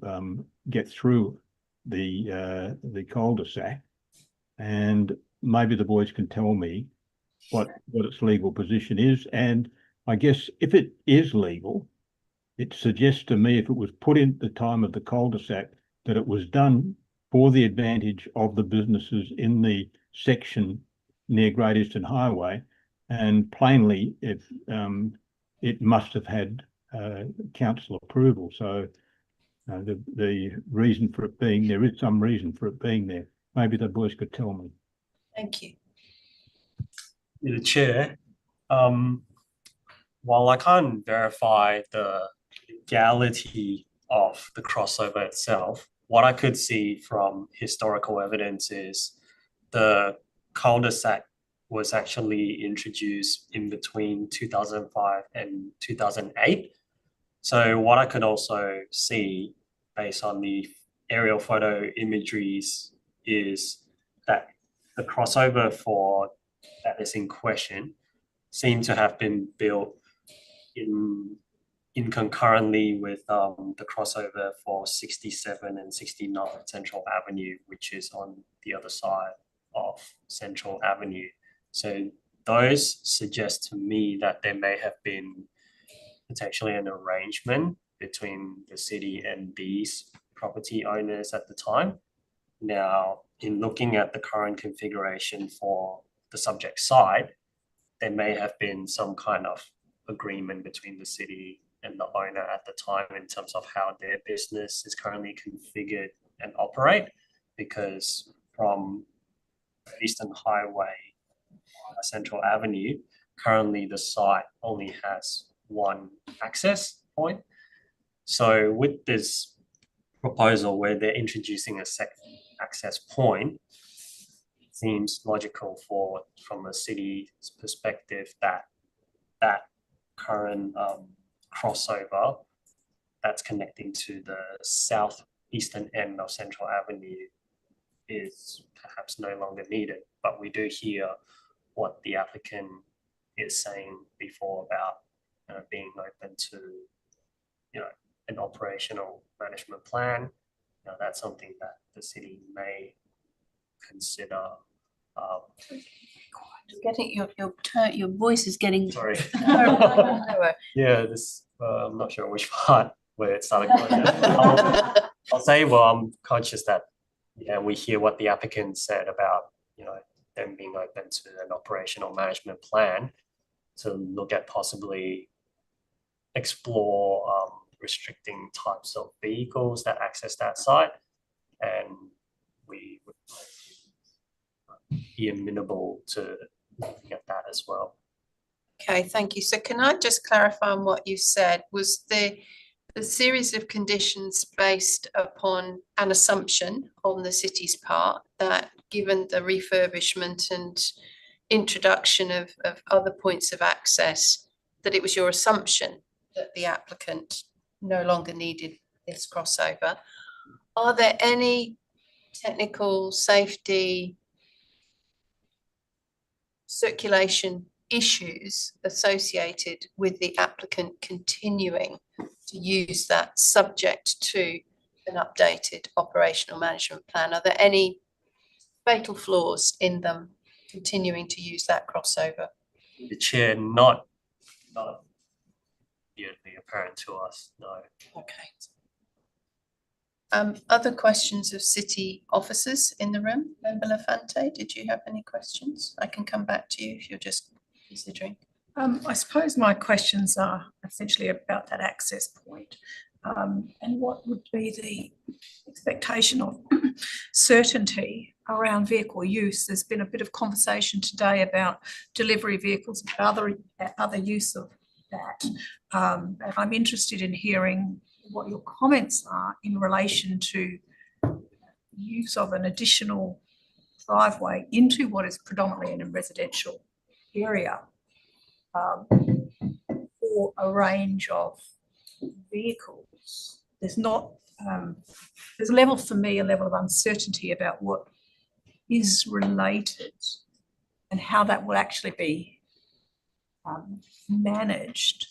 get through the cul-de-sac, and maybe the boys can tell me what its legal position is. And I guess if it is legal, it suggests to me, if it was put in the time of the cul-de-sac, that it was done for the advantage of the businesses in the section near Great Eastern Highway, and plainly it must have had council approval. So the reason for it being there is some reason for it being there. Maybe the boys could tell me. Thank you. The chair, while I can't verify the legality of the crossover itself, what I could see from historical evidence is the cul-de-sac was actually introduced in between 2005 and 2008. So what I could also see based on the aerial photo imageries is that the crossover that is in question seemed to have been built in concurrently with the crossover for 67 and 69 Central Avenue, which is on the other side of Central Avenue. So those suggest to me that there may have been potentially an arrangement between the city and these property owners at the time. Now, in looking at the current configuration for the subject site, there may have been some kind of agreement between the city and the owner at the time in terms of how their business is currently configured and operate, because from Eastern Highway, Central Avenue, currently the site only has one access point. So with this proposal where they're introducing a second access point, it seems logical from a city's perspective that current crossover that's connecting to the southeastern end of Central Avenue is perhaps no longer needed. But we do hear what the applicant is saying before about being open to an operational management plan. That's something that the city may consider. Getting your voice is getting. Sorry. lower. Yeah, this I'm not sure which part where it started going down. I'll say, well, I'm conscious that we hear what the applicant said about them being open to an operational management plan to look at possibly explore restricting types of vehicles that access that site, and we would be amenable to looking at that as well. Okay, thank you. So can I just clarify on what you said? Was the series of conditions based upon an assumption on the city's part that given the refurbishment and introduction of other points of access, that it was your assumption that the applicant no longer needed this crossover? Are there any technical, safety, circulation issues associated with the applicant continuing to use that subject to an updated operational management plan? Are there any fatal flaws in them continuing to use that crossover? The chair, not immediately apparent to us, no. Okay. Other questions of city officers in the room? Member Lafante, did you have any questions? I can come back to you if you're just considering. I suppose my questions are essentially about that access point. And what would be the expectation of certainty around vehicle use? There's been a bit of conversation today about delivery vehicles and other use of that. And I'm interested in hearing what your comments are in relation to use of an additional driveway into what is predominantly in a residential area for a range of vehicles. There's not, there's a level for me, a level of uncertainty about what is related and how that will actually be managed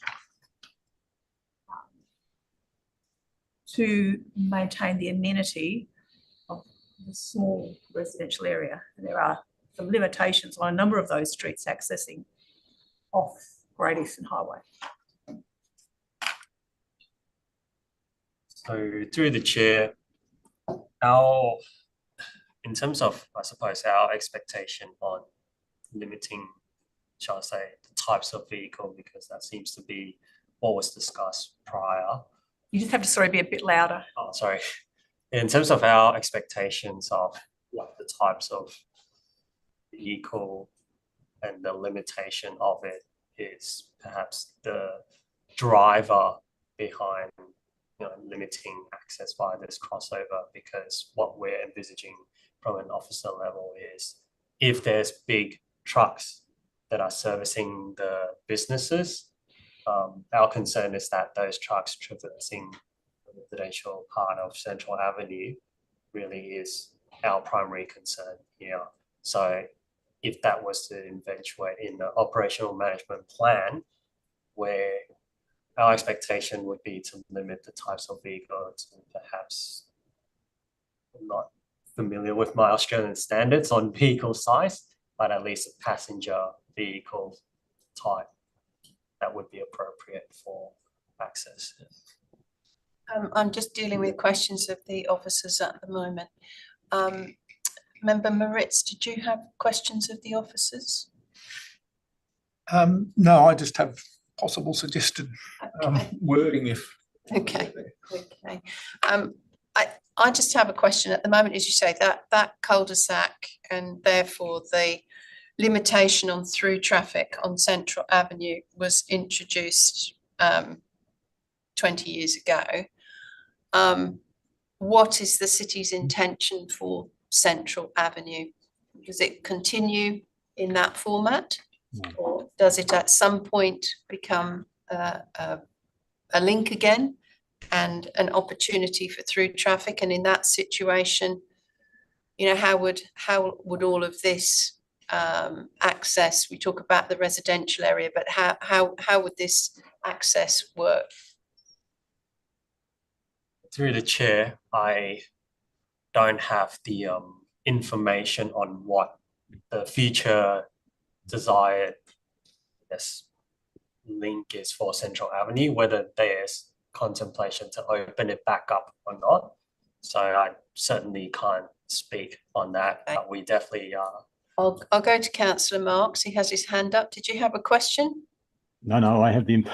to maintain the amenity of the small residential area. And there are some limitations on a number of those streets accessing off Great Eastern Highway. So through the chair, in terms of, I suppose, our expectation on limiting, shall I say, the types of vehicle, because that seems to be what was discussed prior. You just have to, sorry, be a bit louder. Oh, sorry. In terms of our expectations of what the types of vehicle and the limitation of it is perhaps the driver behind limiting access via this crossover, because what we're envisaging from an officer level is if there's big trucks that are servicing the businesses, our concern is that those trucks traversing the residential part of Central Avenue really is our primary concern here. So if that was to eventuate in the operational management plan, where our expectation would be to limit the types of vehicles, and perhaps I'm not familiar with my Australian standards on vehicle size, but at least a passenger vehicle type that would be appropriate for access. I'm just dealing with questions of the officers at the moment. Member Moritz, did you have questions of the officers? No, I just have possible suggested wording if. Okay. I just have a question at the moment, as you say, that cul-de-sac and therefore the limitation on through traffic on Central Avenue was introduced 20 years ago. What is the city's intention for Central Avenue? Does it continue in that format, or does it at some point become a link again and an opportunity for through traffic? And in that situation, how would all of this access, we talk about the residential area, but how would this access work? Through the chair, I don't have the information on what the future desired link is for Central Avenue, whether there's contemplation to open it back up or not. So I certainly can't speak on that, but we definitely are. I'll go to Councillor Marks. He has his hand up. Did you have a question? No, I have the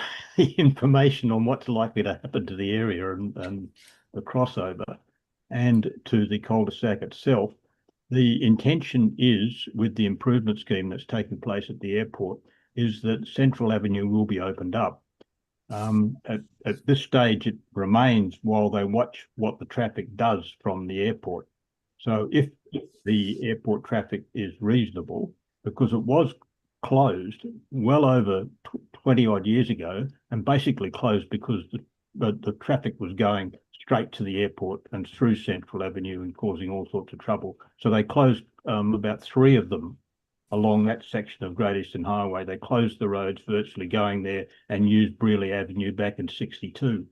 information on what's likely to happen to the area and the crossover and to the cul-de-sac itself. The intention is, with the improvement scheme that's taking place at the airport, is that Central Avenue will be opened up. At this stage, it remains while they watch what the traffic does from the airport. So if the airport traffic is reasonable, because it was closed well over 20 odd years ago, and basically closed because the traffic was going straight to the airport and through Central Avenue and causing all sorts of trouble. So they closed about 3 of them along that section of Great Eastern Highway. They closed the roads virtually going there and used Brearley Avenue back in '62.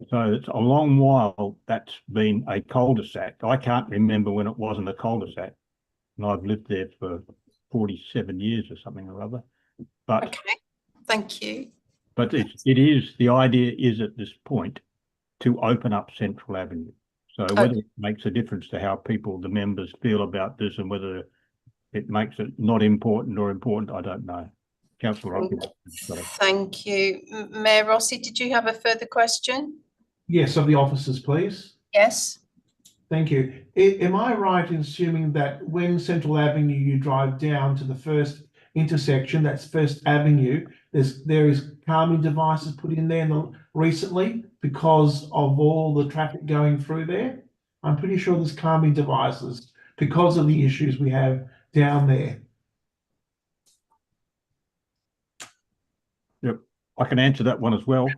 So it's a long while that's been a cul-de-sac. I can't remember when it wasn't a cul-de-sac, and I've lived there for 47 years or something or other. But Okay, thank you. but the idea is at this point to open up Central Avenue. So whether it makes a difference to how the members feel about this, and whether it makes it not important or important, I don't know. Councillor Rocky. Thank you. Mayor Rossi, did you have a further question? Yes, of the officers, please. Yes. Thank you. Am I right in assuming that when Central Avenue you drive down to the first intersection, that's First Avenue, there is calming devices put in there recently because of all the traffic going through there? I'm pretty sure there's calming devices because of the issues we have down there. Yep, I can answer that one as well.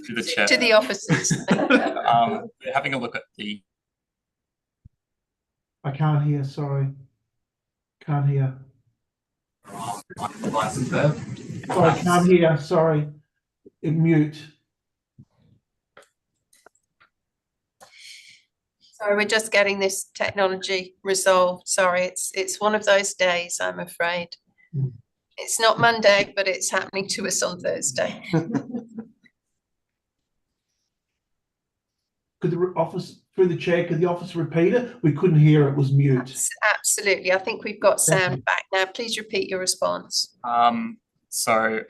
To the chair. To the officers. We're having a look at the. I can't hear, sorry. Can't hear. Devices there. Sorry, can't hear, sorry. Mute. Sorry, we're just getting this technology resolved. Sorry, it's one of those days, I'm afraid. It's not Monday, but it's happening to us on Thursday. Could the office, through the chair, could the officer repeat it? We couldn't hear, it was mute. Absolutely. I think we've got sound back now. Please repeat your response. Sorry,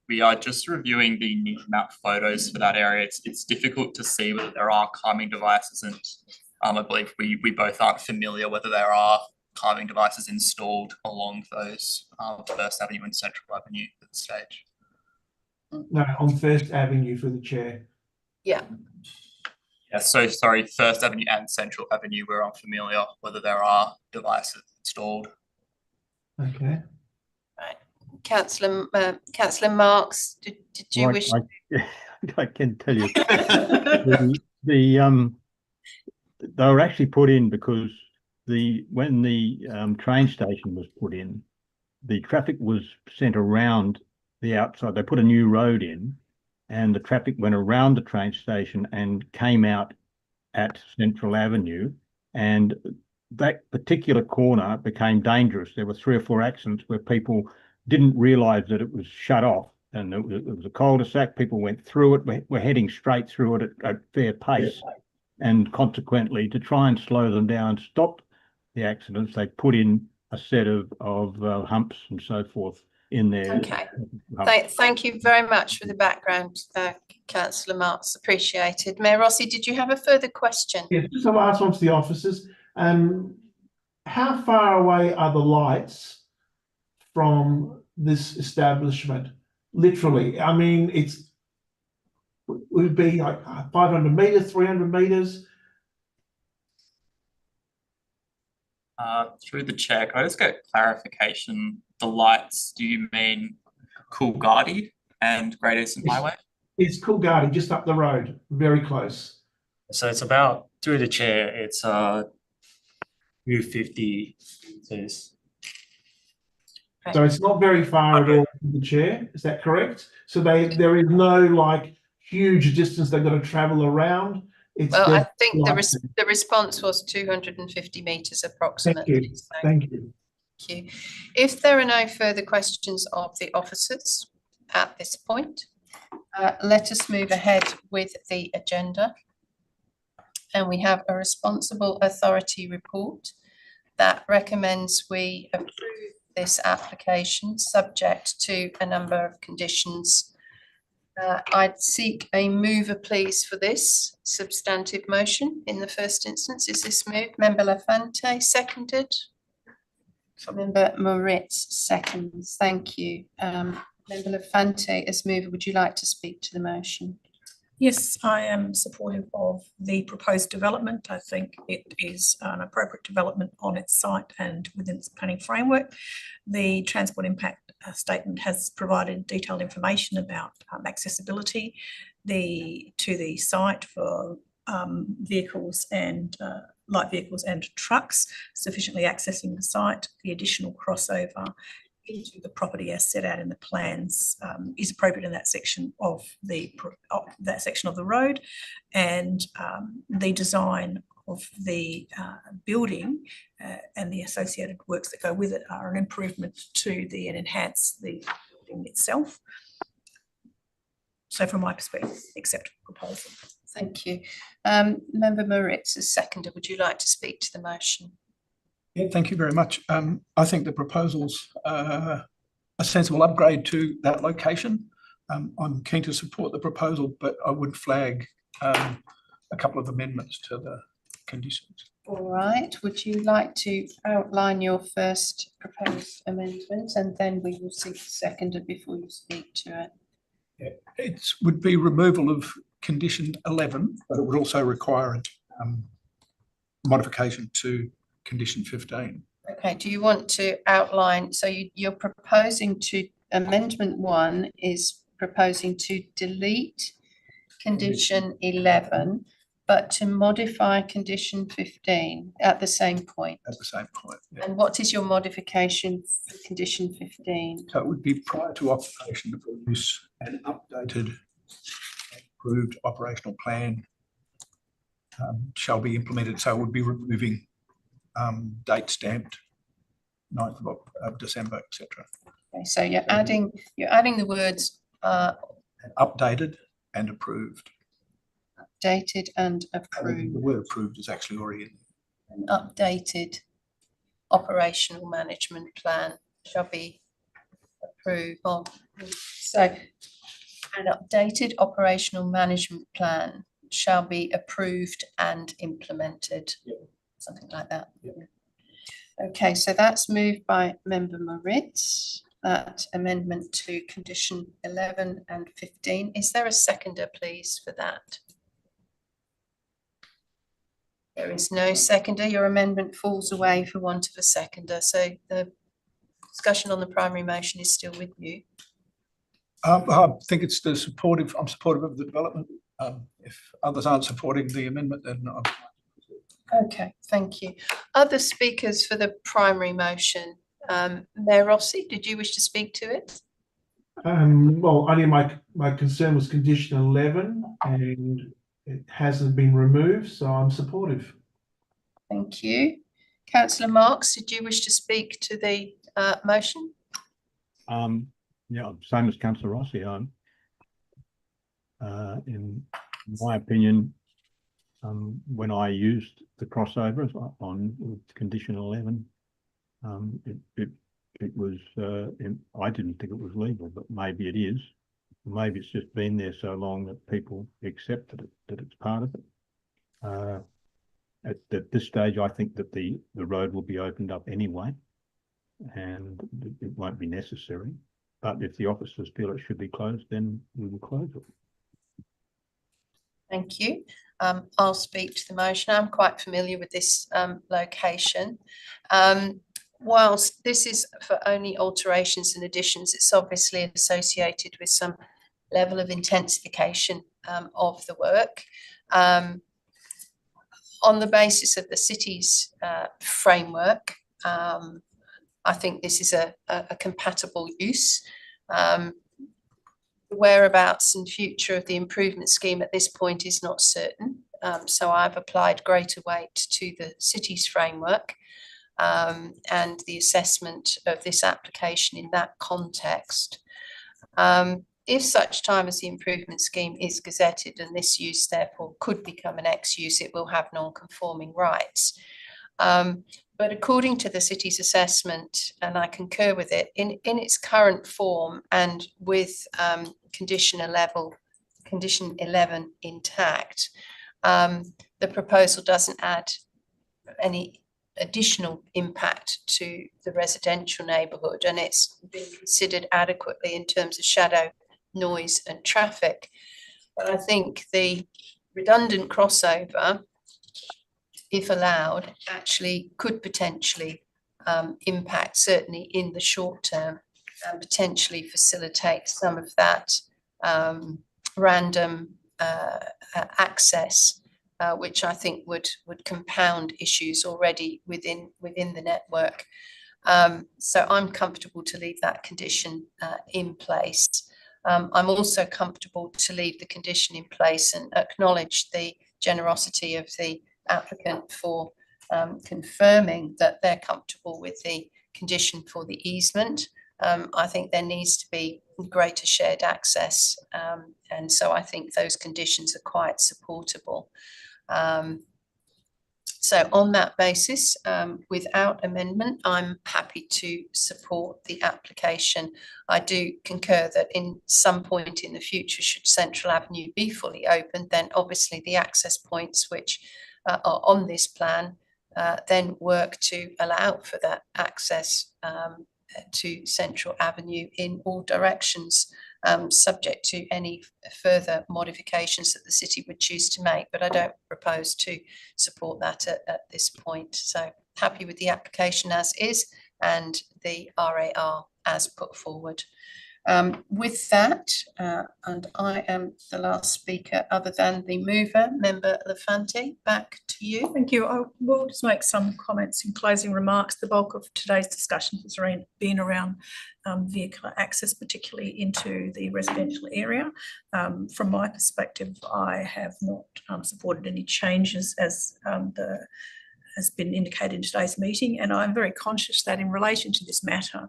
we are just reviewing the need map photos for that area. It's difficult to see whether there are calming devices, and I believe we both aren't familiar whether there are calming devices installed along those First Avenue and Central Avenue at this stage. No, on First Avenue for the chair. Yeah. Yeah, so sorry, First Avenue and Central Avenue, we're unfamiliar whether there are devices installed. Okay. Right. Councillor Marks, did you wish? I can tell you. They were actually put in because when the train station was put in, the traffic was sent around the outside. They put a new road in, and the traffic went around the train station and came out at Central Avenue, and that particular corner became dangerous. There were 3 or 4 accidents where people didn't realise that it was shut off, and it was a cul-de-sac. People went through it. We're heading straight through it at fair pace, and consequently, to try and slow them down, stop the accidents, they put in a set of humps and so forth in there. Okay. Thank you very much for the background, Councillor Marks. Appreciated. Mayor Rossi, did you have a further question? Yeah, just a last one to the officers. How far away are the lights from this establishment? Literally, I mean, it would be like 500 metres, 300 metres. Through the chair, can I just get clarification? The lights, do you mean Coolgardie and Great Eastern Highway? It's Coolgardie, just up the road, very close. So it's about, through the chair, it's 250 meters. So it's not very far at all from the chair, is that correct? So there is no like huge distance they've got to travel around. Well, I think the response was 250 metres approximately. Thank you. Thank you. If there are no further questions of the officers at this point, let us move ahead with the agenda. And we have a responsible authority report that recommends we approve this application subject to a number of conditions. I'd seek a mover, please, for this substantive motion in the first instance. Is this moved? Member Lafante, seconded. Member Moritz, seconds. Thank you. Member Lafante, as mover, would you like to speak to the motion? Yes, I am supportive of the proposed development. I think it is an appropriate development on its site and within its planning framework. The transport impact statement has provided detailed information about accessibility to the site for vehicles and light vehicles and trucks, sufficiently accessing the site. The additional crossover into the property as set out in the plans is appropriate in that section of the road, and the design the building and the associated works that go with it are an improvement to and enhance the building itself. So from my perspective, accept proposal. Thank you. Member Moritz as seconder, would you like to speak to the motion? Yeah, thank you very much. I think the proposal's a sensible upgrade to that location. I'm keen to support the proposal, but I would flag a couple of amendments to the conditions. All right, would you like to outline your first proposed amendment, and then we will seek seconder before you speak to it? Yeah, it would be removal of condition 11, but it would also require a modification to condition 15. Okay, do you want to outline, so you're proposing to, amendment 1 is proposing to delete condition 11, but to modify condition 15 at the same point? At the same point, yeah. And what is your modification for condition 15? So it would be prior to operation of use, an updated approved operational plan shall be implemented. So it would be removing date stamped 9th of December, etc. Okay, so you're adding the words updated and approved. Updated and approved. The word approved is actually already in. An updated operational management plan shall be approved. So an updated operational management plan shall be approved and implemented. Yeah. Something like that. Yeah. Okay, so that's moved by Member Moritz, that amendment to condition 11 and 15. Is there a seconder, please, for that? There is no seconder. Your amendment falls away for want of a seconder. So the discussion on the primary motion is still with you. I think it's I'm supportive of the development. If others aren't supporting the amendment, then I'm. Okay, thank you. Other speakers for the primary motion? Mayor Rossi, did you wish to speak to it? Well, only my concern was condition 11, and it hasn't been removed, so I'm supportive. Thank you. Councillor Marks, did you wish to speak to the motion? Yeah, same as Councillor Rossi. In my opinion, when I used the crossovers on condition 11, it was, I didn't think it was legal, but maybe it is. Maybe it's just been there so long that people accept that it's part of it. At this stage, I think that the road will be opened up anyway, and it won't be necessary. But if the officers feel it should be closed, then we will close it. Thank you. I'll speak to the motion. I'm quite familiar with this location. Whilst this is for only alterations and additions, it's obviously associated with some level of intensification of the work. On the basis of the city's framework, I think this is a compatible use. The whereabouts and future of the improvement scheme at this point is not certain. So I've applied greater weight to the city's framework and the assessment of this application in that context. If such time as the improvement scheme is gazetted and this use therefore could become an ex-use, it will have non-conforming rights. But according to the city's assessment, and I concur with it, in its current form and with condition 11 intact, the proposal doesn't add any additional impact to the residential neighbourhood, and it's been considered adequately in terms of shadow, noise and traffic. But I think the redundant crossover, if allowed, actually could potentially impact, certainly in the short term, and potentially facilitate some of that random access, which I think would compound issues already within the network. So I'm comfortable to leave that condition in place. I'm also comfortable to leave the condition in place and acknowledge the generosity of the applicant for confirming that they're comfortable with the condition for the easement. I think there needs to be greater shared access, and so I think those conditions are quite supportable. So on that basis, without amendment, I'm happy to support the application. I do concur that in some point in the future, should Central Avenue be fully opened, then obviously the access points which are on this plan then work to allow for that access to Central Avenue in all directions, subject to any further modifications that the city would choose to make, but I don't propose to support that at this point. So happy with the application as is and the RAR as put forward. With that, and I am the last speaker other than the mover, Member Lafante, back to you. Thank you. I will just make some comments in closing remarks. The bulk of today's discussion has been around vehicular access, particularly into the residential area. From my perspective, I have not supported any changes as has been indicated in today's meeting, and I'm very conscious that in relation to this matter,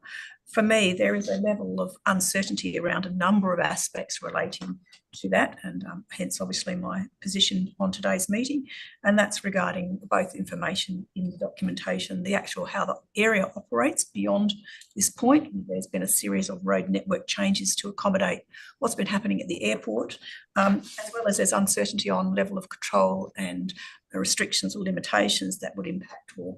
for me, there is a level of uncertainty around a number of aspects relating to that, and hence obviously my position on today's meeting, and that's regarding both information in the documentation, the actual how the area operates beyond this point. There's been a series of road network changes to accommodate what's been happening at the airport, as well as there's uncertainty on level of control and the restrictions or limitations that would impact or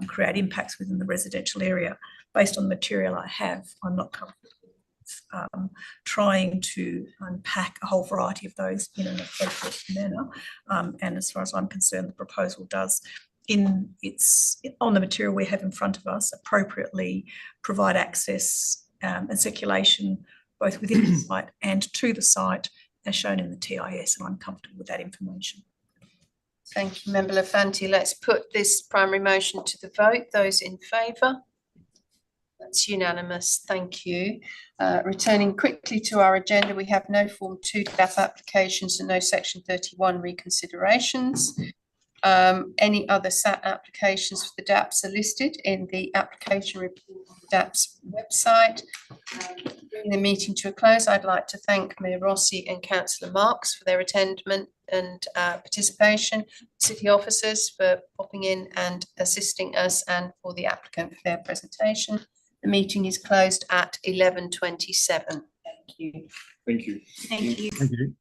create impacts within the residential area. Based on the material I have, I'm not comfortable with trying to unpack a whole variety of those in an appropriate manner. And as far as I'm concerned, the proposal does, on the material we have in front of us, appropriately provide access and circulation both within the site and to the site as shown in the TIS, and I'm comfortable with that information. Thank you, Member Lafante. Let's put this primary motion to the vote. Those in favour? That's unanimous. Thank you. Returning quickly to our agenda, we have no Form 2 DAP applications and no Section 31 reconsiderations. Any other SAT applications for the DAPs are listed in the application report on the DAP's website. Bringing the meeting to a close, I'd like to thank Mayor Rossi and Councillor Marks for their attendance and participation, city officers for popping in and assisting us, and for the applicant for their presentation. The meeting is closed at 11:27. Thank you. Thank you. Thank you. Thank you.